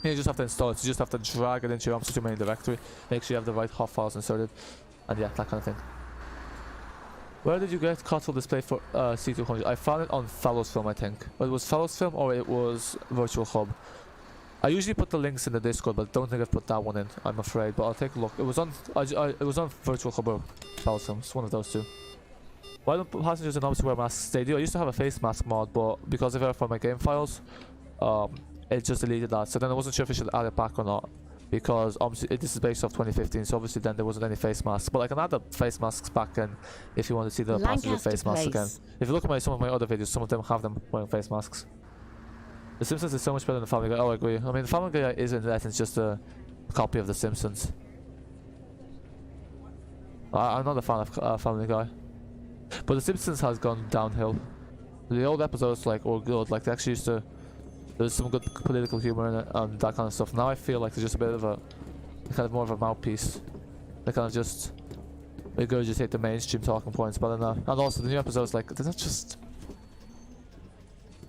You just have to install it. You just have to drag it into your Omsi main directory. Make sure you have the right hot files inserted, and yeah, that kind of thing. Where did you get console display for C200? I found it on Fellows Film, I think. But it was Fellows Film or it was Virtual Hub. I usually put the links in the Discord, but I don't think I've put that one in, I'm afraid. But I'll take a look. It was on it was on Virtual Hub or Fellows Film. It's one of those two. Why don't passengers in Omsi wear masks? They do. I used to have a face mask mod, but because I verified my game files, it just deleted that. So then I wasn't sure if I should add it back or not, because obviously this is based off 2015, so obviously then there wasn't any face masks. But I can add the face masks back in if you want to see the passenger face masks again. If you look at some of my other videos, some of them have them wearing face masks. The Simpsons is so much better than the Family Guy. Oh, I agree. I mean, the Family Guy is in essence just a copy of the Simpsons. I'm not a fan of Family Guy, but the Simpsons has gone downhill. The old episodes were good, they actually used to. There's some good political humor in it and that kind of stuff. Now I feel like there's just a bit of a kind of more of a mouthpiece. They kind of just regurgitate the mainstream talking points better than that. And also the new episodes, they're not just.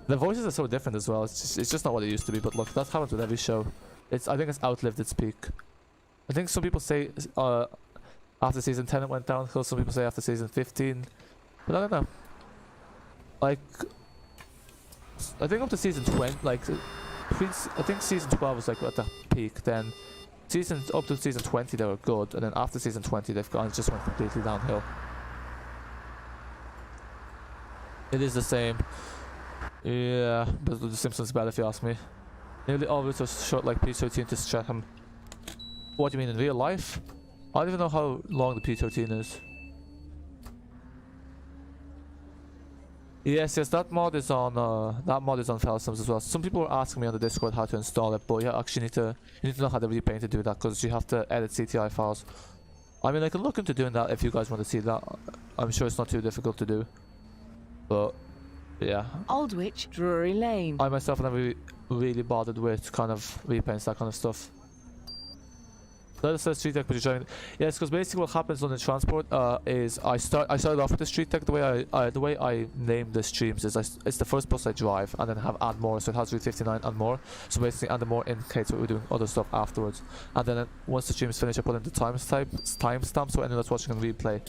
The voices are so different as well. It's just not what it used to be. But look, that happens with every show. I think it's outlived its peak. I think some people say after season 10 it went downhill. Some people say after season 15, but I don't know. I think up to season 20, I think season 12 was at the peak. Then up to season 20 they were good, and then after season 20 they've gone just went completely downhill. It is the same. Yeah, but the Simpsons better if you ask me. Nearly always just shot like P13 to Stratham. What do you mean in real life? I don't even know how long the P13 is. Yes, that mod is on Felsims as well. Some people were asking me on the Discord how to install it, but yeah, actually you need to know how to repaint to do that, because you have to edit CTI files. I mean, I can look into doing that if you guys want to see that. I'm sure it's not too difficult to do, but yeah. Aldwych, Drury Lane. I myself never really bothered with kind of repaints, that kind of stuff. That says street deck, but you're driving. Yes, because basically what happens on the transport is I started off with the street deck. The way I name the streams is it's the first bus I drive, and then have add more, so it has Route 59 and more. So basically add more indicates that we're doing other stuff afterwards. And then once the stream is finished, I put in the timestamp, so anyone that's watching can replay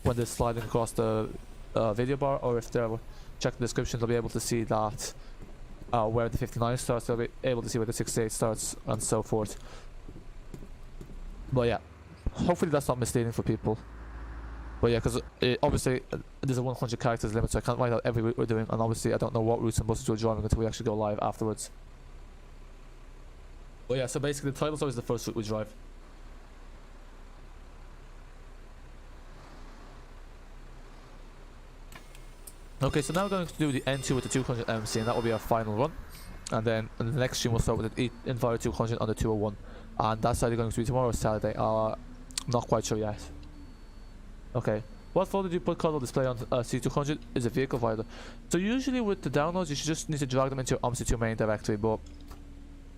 when they're sliding across the video bar, or if they're check the description, they'll be able to see that where the 59 starts. They'll be able to see where the 68 starts, and so forth. But yeah, hopefully that's not misleading for people. But yeah, because obviously there's a 100 characters limit, so I can't write out every route we're doing, and obviously I don't know what routes and buses we're driving until we actually go live afterwards. But yeah, so basically the title's always the first route we drive. Okay, so now we're going to do the N2 with the 200 MMC, and that will be our final run. And then in the next stream we'll start with the Enviro 200 on the 201. And that's either going to be tomorrow or Saturday. Not quite sure yet. Okay. What folder do you put Cuddle display on C200? Is a vehicle folder. So usually with the downloads, you should just need to drag them into your Omsi2 main directory, but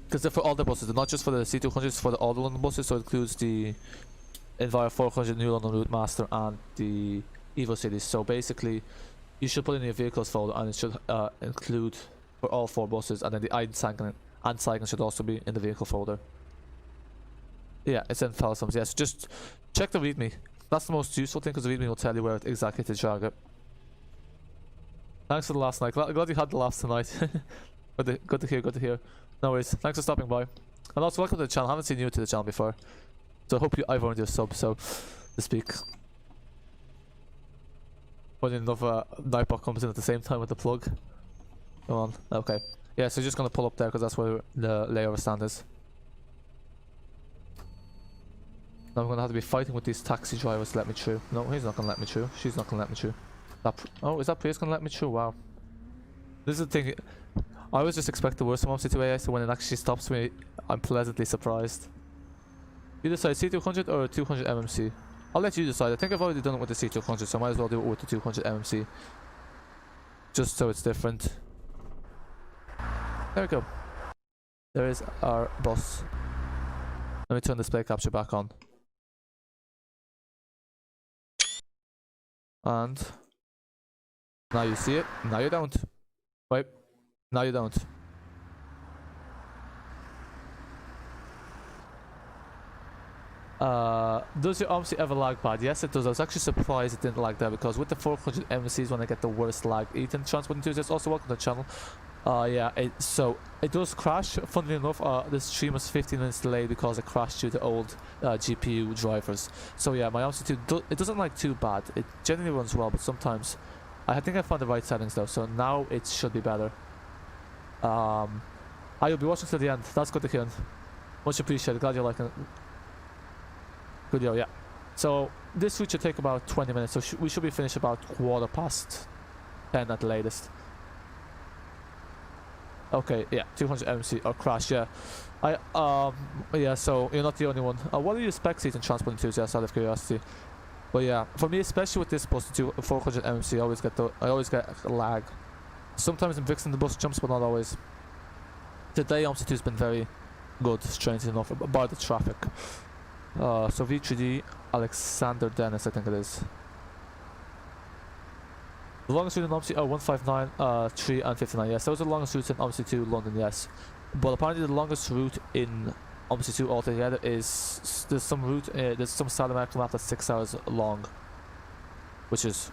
because they're for all the buses, they're not just for the C200s, it's for all the London buses, so it includes the Enviro 400 New London Route Master and the Evo Cities. So basically, you should put in your vehicles folder, and it should include for all 4 buses, and then the Anzeigen should also be in the vehicle folder. Yeah, it's in Felsims. Yes, just check the readme. That's the most useful thing, because the readme will tell you where exactly to drag it. Thanks for the last night. Glad you had the laughs tonight. Good to hear. No worries. Thanks for stopping by. And also welcome to the channel. I haven't seen you to the channel before, so I hope I've earned your sub, so to speak. Funny enough, Nightbot comes in at the same time with the plug. Come on. Okay. Yeah, so just gonna pull up there because that's where the layover stand is. Now I'm gonna have to be fighting with these taxi drivers to let me through. No, he's not gonna let me through. She's not gonna let me through. Oh, is that Prius gonna let me through? Wow. This is the thing. I always just expect the worst from C2AI, so when it actually stops me, I'm pleasantly surprised. You decide C200 or 200 MMC? I'll let you decide. I think I've already done it with the C200, so I might as well do it with the 200 MMC. Just so it's different. There we go. There is our bus. Let me turn display capture back on. And now you see it, now you don't. Wait, now you don't. Does your Omsi ever lag bad? Yes, it does. I was actually surprised it didn't lag there, because with the 400 MMCs when I get the worst lag. Ethan, TransportEnthusiast, also welcome to the channel. Yeah, so it does crash. Funnily enough, this stream was 15 minutes delayed because it crashed due to old GPU drivers. So yeah, my Omsi2 it doesn't lag too bad. It generally runs well, but sometimes I think I found the right settings though. So now it should be better. Ah, you'll be watching to the end. That's good to hear. Much appreciated. Glad you're liking it. Good yo, yeah. So this route should take about 20 minutes. So we should be finished about 10:15 at the latest. Okay, yeah, 200 MMC or crash, yeah. Yeah, so you're not the only one. What are your spec seats in TransportEnthusiast out of curiosity? But yeah, for me, especially with this bus, 400 MMC, I always get lag. Sometimes in Brixton the bus jumps, but not always. Today, Omsi 2 has been very good, strangely enough, bar the traffic. So V3D, Alexander Dennis, I think it is. The longest route in Omsi, 159, 3 and 59, yes. Those are the longest routes in Omsi 2 London, yes. But apparently the longest route in Omsi 2 altogether is, there's some South American map that's 6 hours long. Which is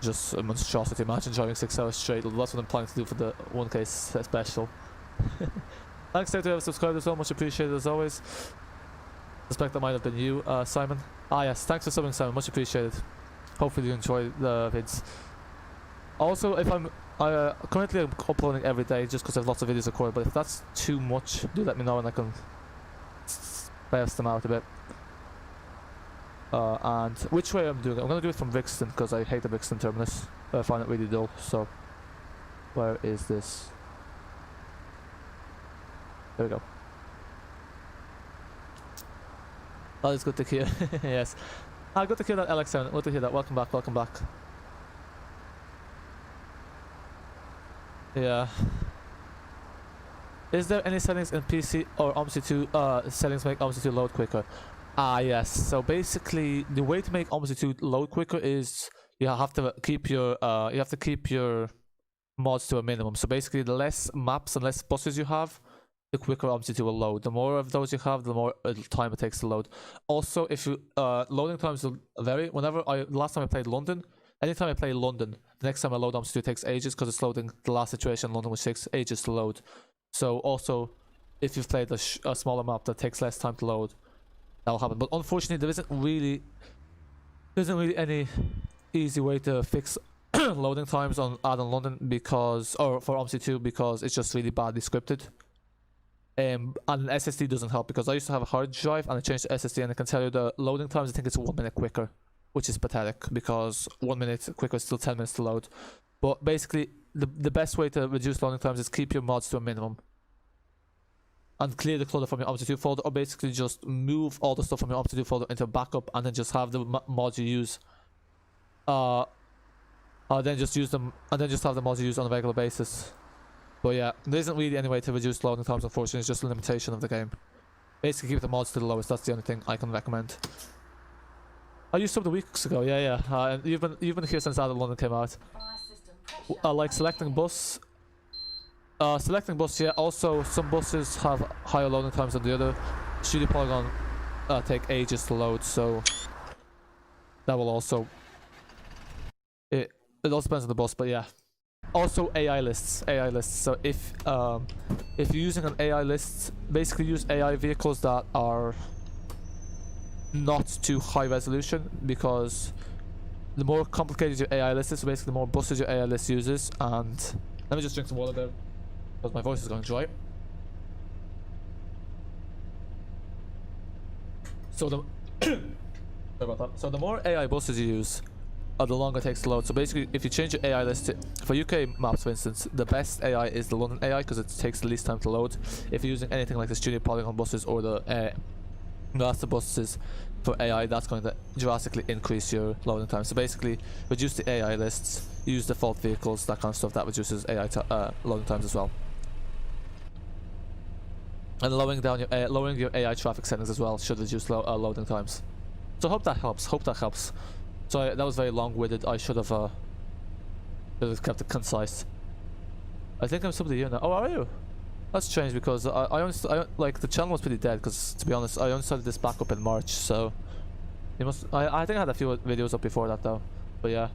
just a monstrosity. Imagine driving 6 hours straight. That's what I'm planning to do for the 1K special. Thanks to whoever subscribed as well, much appreciated as always. Suspect that might have been you, Simon. Ah yes, thanks for subbing, Simon, much appreciated. Hopefully you enjoy the vids. Also, if currently I'm uploading every day just because I have lots of videos recorded, but if that's too much, do let me know and I can space them out a bit. And which way I'm doing it? I'm going to do it from Brixton because I hate the Brixton terminus. I find it really dull, so... Where is this? There we go. That is good to hear. Yes. Good to hear that, Alex7. Good to hear that. Welcome back, welcome back. Yeah. Is there any settings in PC or Omsi 2 settings make Omsi 2 load quicker? Ah yes. So basically the way to make Omsi 2 load quicker is you have to keep your mods to a minimum. So basically the less maps and less buses you have, the quicker Omsi 2 will load. The more of those you have, the more time it takes to load. Also, if you loading times will vary. Last time I played London, anytime I play London, the next time I load Omsi 2 takes ages because it's loading the last situation in London, which takes ages to load. So also, if you've played a smaller map that takes less time to load, that'll happen. But unfortunately, there isn't really any easy way to fix loading times on Addon London for Omsi 2 because it's just really badly scripted. And SSD doesn't help because I used to have a hard drive and I changed to SSD and I can tell you the loading times, I think it's 1 minute quicker, which is pathetic because 1 minute quicker is still 10 minutes to load. But basically the best way to reduce loading times is keep your mods to a minimum and clear the clutter from your Omsi 2 folder, or basically just move all the stuff from your Omsi 2 folder into a backup and then just have the mods you use then just use them, and then just have the mods you use on a regular basis. But yeah, there isn't really any way to reduce loading times, unfortunately. It's just a limitation of the game. Basically keep the mods to the lowest. That's the only thing I can recommend. I used subbed weeks ago. Yeah. You've been here since Addon London came out. Like selecting bus. Yeah. Also, some buses have higher loading times than the other. Studio Polygon take ages to load, so that will also. It also depends on the bus, but yeah. Also AI lists. So if you're using an AI list, basically use AI vehicles that are not too high resolution, because the more complicated your AI list is, so basically the more buses your AI list uses. And let me just drink some water there because my voice is going dry. So sorry about that. So the more AI buses you use, the longer it takes to load. So basically, if you change your AI list for UK maps, for instance, the best AI is the London AI because it takes the least time to load. If you're using anything like the Studio Polygon buses or the Master buses for AI, that's going to drastically increase your loading time. So basically, reduce the AI lists, use default vehicles, that kind of stuff. That reduces AI loading times as well. And lowering your AI traffic settings as well should reduce loading times. So hope that helps. So that was very long-winded. I should have kept it concise. I think I'm somebody here now. Oh, are you? That's strange because I like the channel was pretty dead because, to be honest, I only started this back up in March. So you must. I think I had a few videos up before that though. But yeah,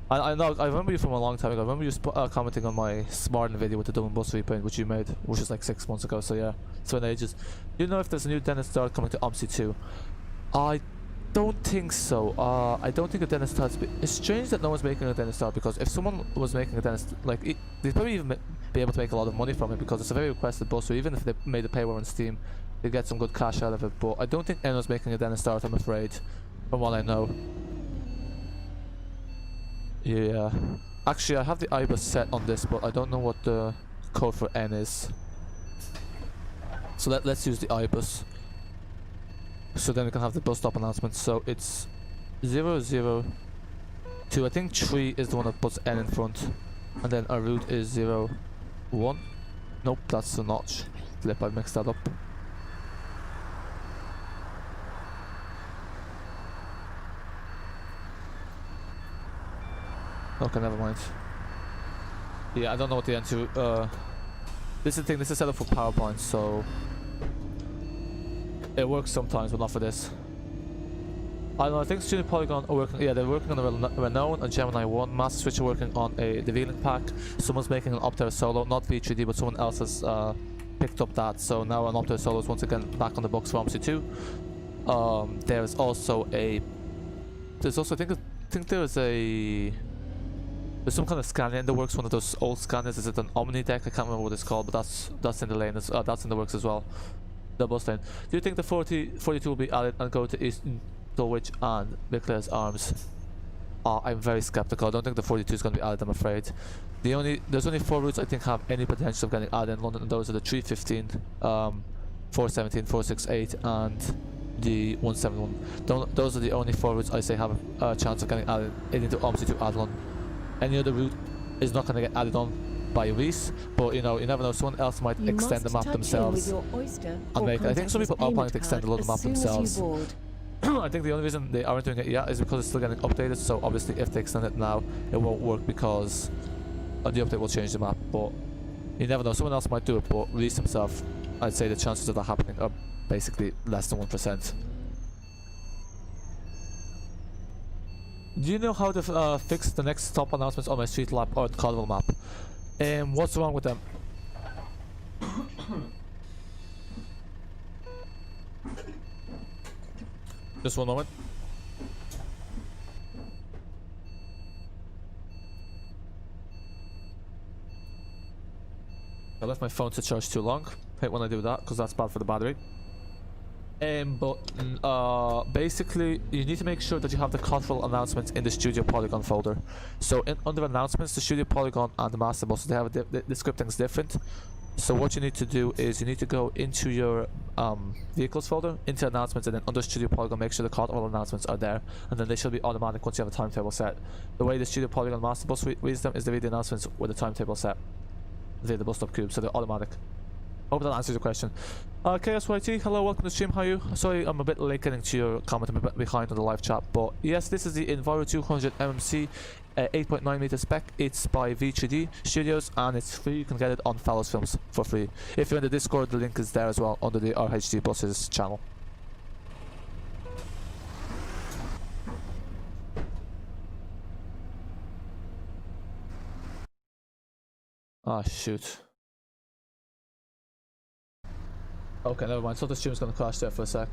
I know. I remember you from a long time ago. I remember you commenting on my Smarten video with the Dublin bus repaint, which you made, which was like 6 months ago. So yeah, it's been ages. Do you know if there's a new Dennis Star coming to Omsi 2? I don't think so. I don't think a dentist starts. It's strange that no one's making a dentist start, because if someone was making a dentist, like they'd probably even be able to make a lot of money from it, because it's a very requested bus. So even if they made a paywall on Steam, they get some good cash out of it. But I don't think anyone's making a dentist start, I'm afraid, from what I know. Yeah. Actually, I have the IBUS set on this, but I don't know what the code for N is. So let's use the IBUS. So then we can have the bus stop announcement. So it's 002. I think 3 is the one that puts N in front, and then our route is 01. Nope, that's the notch. Flip, I mixed that up. Okay, never mind. Yeah, I don't know what the N2. This is the thing. This is set up for PowerPoint, so it works sometimes, but not for this. I don't know, I think Studio Polygon are working, yeah, they're working on a Redone, a Gemini 1, Masterswitch are working on a Revealing Pack, someone's making an Optera Solo, not V3D, but someone else has picked up that, so now an Optera Solo is once again back on the books for Omsi 2. There's also a, I think there's some kind of scanner in the works, one of those old scanners. Is it an Omni deck? I can't remember what it's called, but that's in the lane, that's in the works as well. The bus lane. Do you think the 42 will be added and go to East Norwood and Nicholas Arms? I'm very skeptical. I don't think the 42 is going to be added, I'm afraid. There's only 4 routes I think have any potential of getting added in London, and those are the 315, 417, 468 and the 171. Those are the only 4 routes I say have a chance of getting added into Omsi to Addon. Any other route is not going to get added on by Reese, but you know, you never know, someone else might extend the map themselves and make it. I think some people are planning to extend a lot of the map themselves. I think the only reason they aren't doing it yet is because it's still getting updated, so obviously if they extend it now, it won't work because the update will change the map, but you never know, someone else might do it, but Reese himself, I'd say the chances of that happening are basically less than 1%. Do you know how to fix the next stop announcements on my street lap or the Camberwell map? What's wrong with them? Just one moment. I left my phone to charge too long. Hate when I do that because that's bad for the battery. Basically, you need to make sure that you have the cultural announcements in the Studio Polygon folder. So under announcements, the Studio Polygon and the Master Bus, they have the scripting's different. So what you need to do is you need to go into your vehicles folder, into announcements, and then under Studio Polygon, make sure the cultural announcements are there, and then they should be automatic once you have a timetable set. The way the Studio Polygon Master Bus reads them is they read the announcements with a timetable set. They the bus stop cube, so they're automatic. Hope that answers your question. KSYT, hello, welcome to the stream, how are you? Sorry, I'm a bit late getting to your comment, I'm a bit behind on the live chat, but yes, this is the Enviro 200 MMC 8.9 meter spec. It's by V3D Studios and it's free. You can get it on Fellows Films for free. If you're in the Discord, the link is there as well under the RHD Buses channel. Ah, shoot. Okay, never mind. So the stream's gonna crash there for a sec.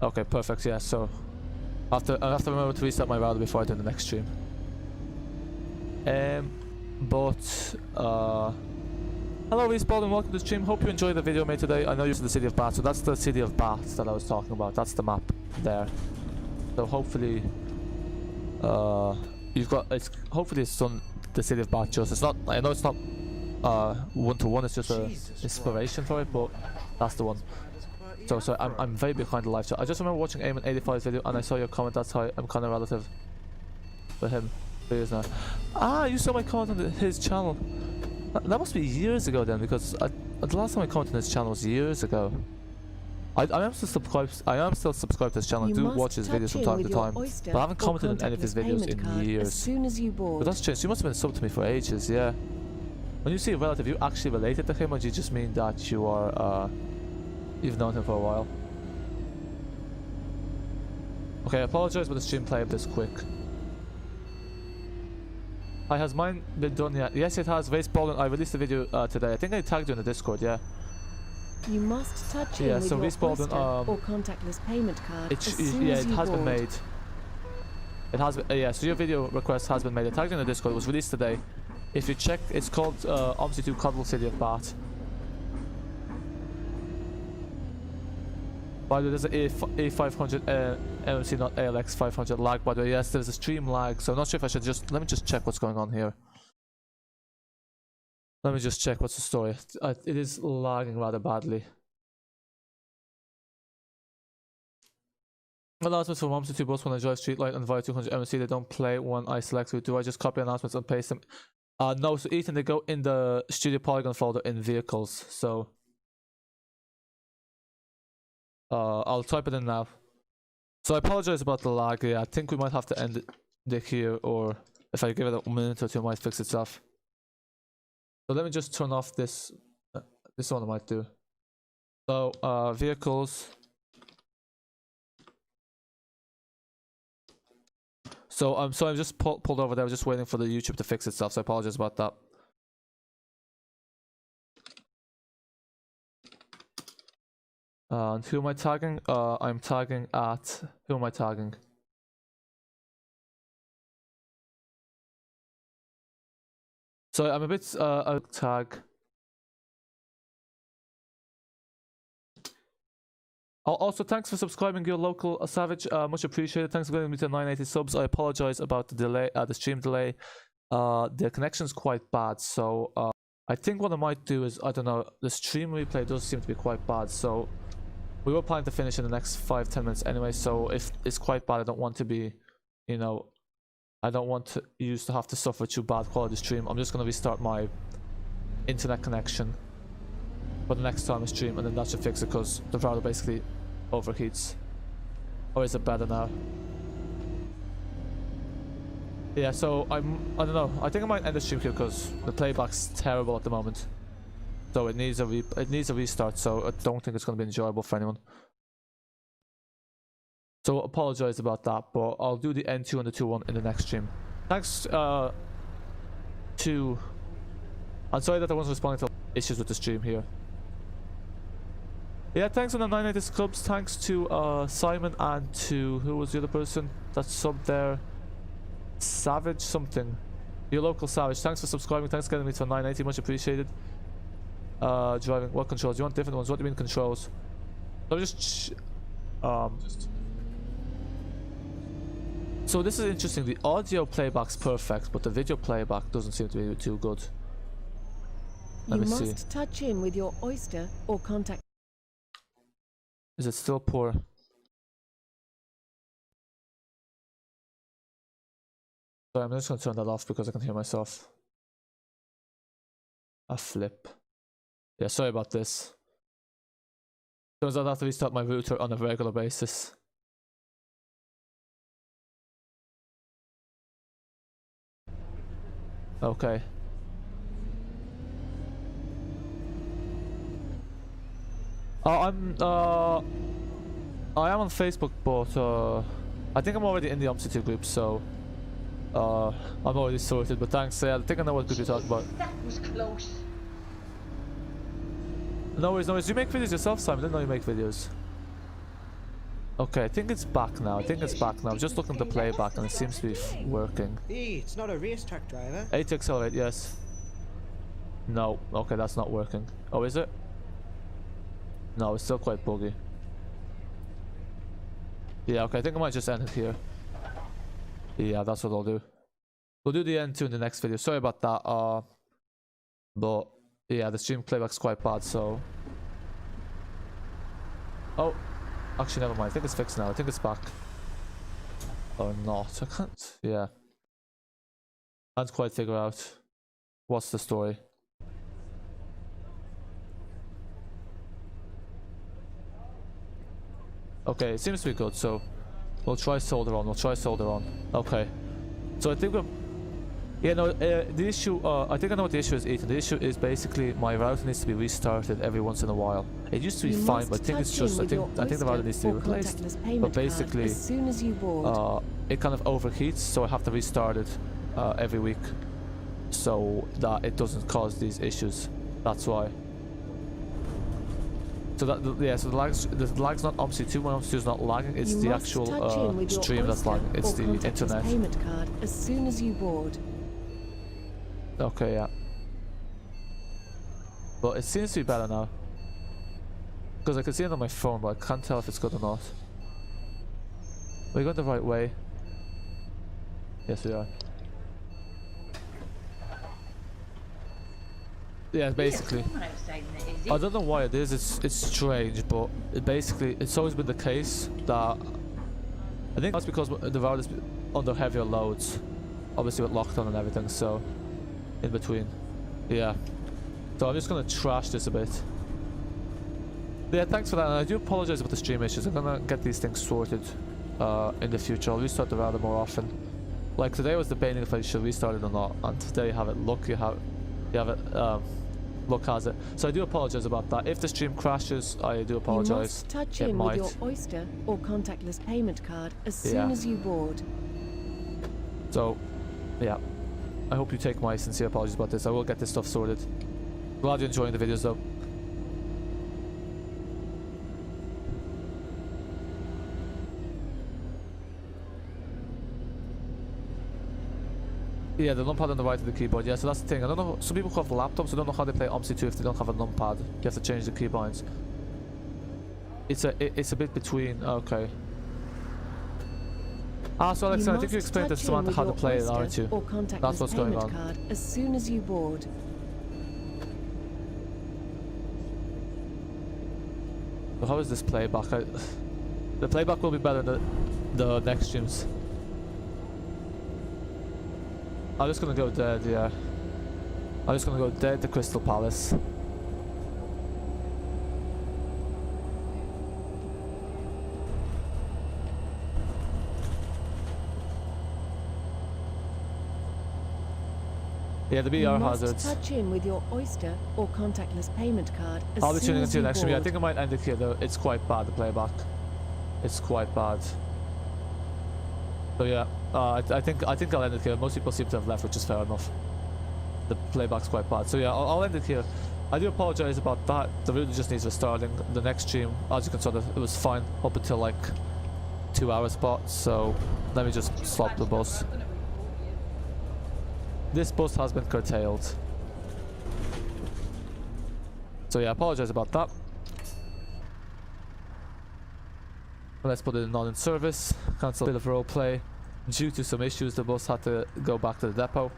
Okay, perfect. Yeah, so I have to remember to reset my router before I do the next stream. Hello, Respawn, and welcome to the stream. Hope you enjoyed the video made today. I know you're in the city of Bath, so that's the city of Bath that I was talking about. That's the map there. So hopefully, hopefully it's on the city of Bath. Just it's not. I know it's not. 1-to-1, it's just a inspiration for it, but that's the one. So I'm very behind the live chat. I just remember watching Eamon 85's video and I saw your comment. That's how I'm kind of relative with him. Years now. Ah, you saw my comment on his channel. That must be years ago then, because the last time I commented on his channel was years ago. I am still subscribed to his channel. I do watch his videos from time to time, but I haven't commented on any of his videos in years. But that's changed. You must have been subbed to me for ages, yeah. When you say relative, you actually related to him, or do you just mean that you are, you've known him for a while? Okay, I apologize for the stream play this quick. Hi, has mine been done yet? Yes, it has. Race Ball, I released the video today. I think I tagged you in the Discord, yeah. You must touch Yeah, in with so your respawned, Oyster or contactless payment card as yeah, soon as it you has been board. made. It has been, yeah, so your video request has been made. I tagged in the Discord. It was released today. If you check, it's called Omsi 2 Cuddle City of Bath. By the way, there's an A500 MMC, not ALX 500 lag. By the way, yes, there's a stream lag. So I'm not sure if I should just, let me just check what's going on here. Let me just check what's the story. It is lagging rather badly. Announcements from Omsi 2 bus when I drive Streetlight and via 200 MMC. They don't play when I select. So do I just copy announcements and paste them? No, so Ethan, they go in the Studio Polygon folder in vehicles. So I'll type it in now. So I apologize about the lag. Yeah, I think we might have to end it here, or if I give it a minute or two, it might fix itself. So let me just turn off this. This one I might do. So vehicles. So I'm sorry, I'm just pulled over there. I was just waiting for the YouTube to fix itself, so I apologize about that. And who am I tagging? I'm tagging at... Who am I tagging? So I'm a bit... I'll tag... Also, thanks for subscribing, your local Savage. Much appreciated. Thanks for getting me to 980 subs. I apologize about the delay, the stream delay. The connection's quite bad, so I think what I might do is, I don't know, the stream replay does seem to be quite bad, so we were planning to finish in the next 5-10 minutes anyway, so if it's quite bad, I don't want to be, you know, I don't want you to have to suffer through bad quality stream. I'm just going to restart my internet connection for the next time I stream, and then that should fix it, because the router basically overheats. Or is it better now? Yeah, so I don't know, I think I might end the stream here because the playback's terrible at the moment. So it needs a restart, so I don't think it's going to be enjoyable for anyone. So apologize about that, but I'll do the N2 and the 2-1 in the next stream. Thanks to... I'm sorry that I wasn't responding to issues with the stream here. Yeah, thanks on the 980 clubs. Thanks to Simon and to... Who was the other person that subbed there? Savage something. Your local Savage. Thanks for subscribing. Thanks for getting me to 980. Much appreciated. Driving. What controls? Do you want different ones? What do you mean controls? So so this is interesting. The audio playback's perfect, but the video playback doesn't seem to be too good. Let me see. You must touch in with your Oyster or contact. Is it still poor? Sorry, I'm just going to turn that off because I can hear myself. A flip. Yeah, sorry about this. Turns out I have to restart my router on a regular basis. Okay. I am on Facebook, but I think I'm already in the Omsi 2 group, so I'm already sorted. But thanks, I think I know what group you're talking about. That was close. No worries, no worries. You make videos yourself, Simon? I didn't know you make videos. Okay, I think it's back now. I'm just looking at the playback and it seems to be working. Hey, it's not a racetrack driver. 8 to accelerate, yes. No, okay, that's not working. Oh, is it? No, it's still quite buggy. Yeah, okay, I think I might just end it here. Yeah, that's what I'll do. We'll do the N2 in the next video. Sorry about that. But yeah, the stream playback's quite bad, so... Oh, actually, never mind. I think it's fixed now. I think it's back. Or not. I can't... Yeah. Can't quite figure out what's the story. Okay, it seems to be good, so we'll try solder on. Okay. So I think we're... Yeah, no, the issue... I think I know what the issue is, Ethan. The issue is basically my router needs to be restarted every once in a while. It used to be fine, but I think it's just... I think the router needs to be replaced. But basically, as soon as you board. it kind of overheats, so I have to restart it every week, so that it doesn't cause these issues. That's why. So that yeah, so the lag's not Omsi 2. My Omsi 2 is not lagging. It's You the must actual touch in with your stream that's Oyster lagging. It's or the contactless internet. payment card as soon as you board. Okay, yeah. But it seems to be better now. Because I can see it on my phone, but I can't tell if it's good or not. Are we going the right way? Yes, we are. Yeah, basically. I don't know why it is. It's strange, but it's always been the case that I think that's because the route is under heavier loads, obviously with lockdown and everything. So in between, yeah. So I'm just gonna trash this a bit. Yeah, thanks for that. And I do apologize about the stream issues. I'm gonna get these things sorted in the future. I'll restart the router more often. Like today was debating if I should restart it or not, and today you have it. Look, you have it. Look has it. So I do apologize about that. If the stream crashes, I do apologize. You must touch in with your Oyster or contactless payment card as soon as you board. So, yeah. I hope you take my sincere apologies about this. I will get this stuff sorted. Glad you're enjoying the videos though. Yeah, the numpad on the right of the keyboard. Yeah, so that's the thing. I don't know. Some people have laptops. I don't know how they play Omsi 2 if they don't have a numpad. You have to change the keybinds. It's a bit between. Okay. Ah, so Alex, I think you explained to Samantha how to play it, aren't you? That's what's going on. Card as soon as you board. So how is this playback? The playback will be better than the next streams. I'm just gonna go dead, yeah. I'm just gonna go dead to Crystal Palace. Yeah, the BR hazards. Touch in with your Oyster or contactless payment card as I'll be tuning into you the next stream. Yeah, I board. think I might end it here though. It's quite bad, the playback. It's quite bad. So yeah, I think I'll end it here. Most people seem to have left, which is fair enough. The playback's quite bad. So yeah, I'll end it here. I do apologize about that. The video just needs restarting. The next stream, as you can see, it was fine up until like 2 hour spot. So let me just swap the bus. This bus has been curtailed. So yeah, I apologize about that. Let's put it in not in service. Cancel a bit of role play. Due to some issues, the bus had to go back to the depot.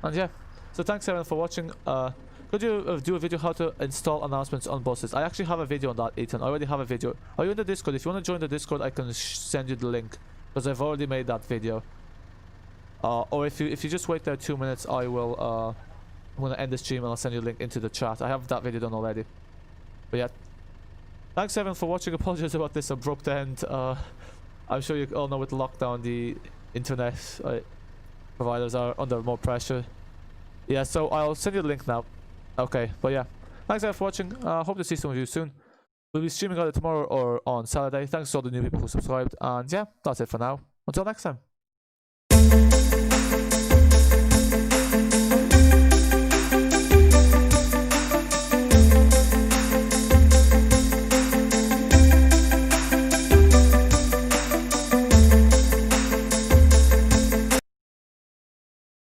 And yeah, so thanks everyone for watching. Could you do a video how to install announcements on buses? I actually have a video on that, Ethan. I already have a video. Are you in the Discord? If you want to join the Discord, I can send you the link because I've already made that video. Or if you just wait there 2 minutes, I will. I'm gonna end the stream and I'll send you a link into the chat. I have that video done already. But yeah. Thanks everyone for watching. Apologies about this abrupt end. I'm sure you all know with lockdown the internet providers are under more pressure. Yeah, so I'll send you the link now. Okay, but yeah. Thanks everyone for watching. Hope to see some of you soon. We'll be streaming either tomorrow or on Saturday. Thanks to all the new people who subscribed. And yeah, that's it for now. Until next time.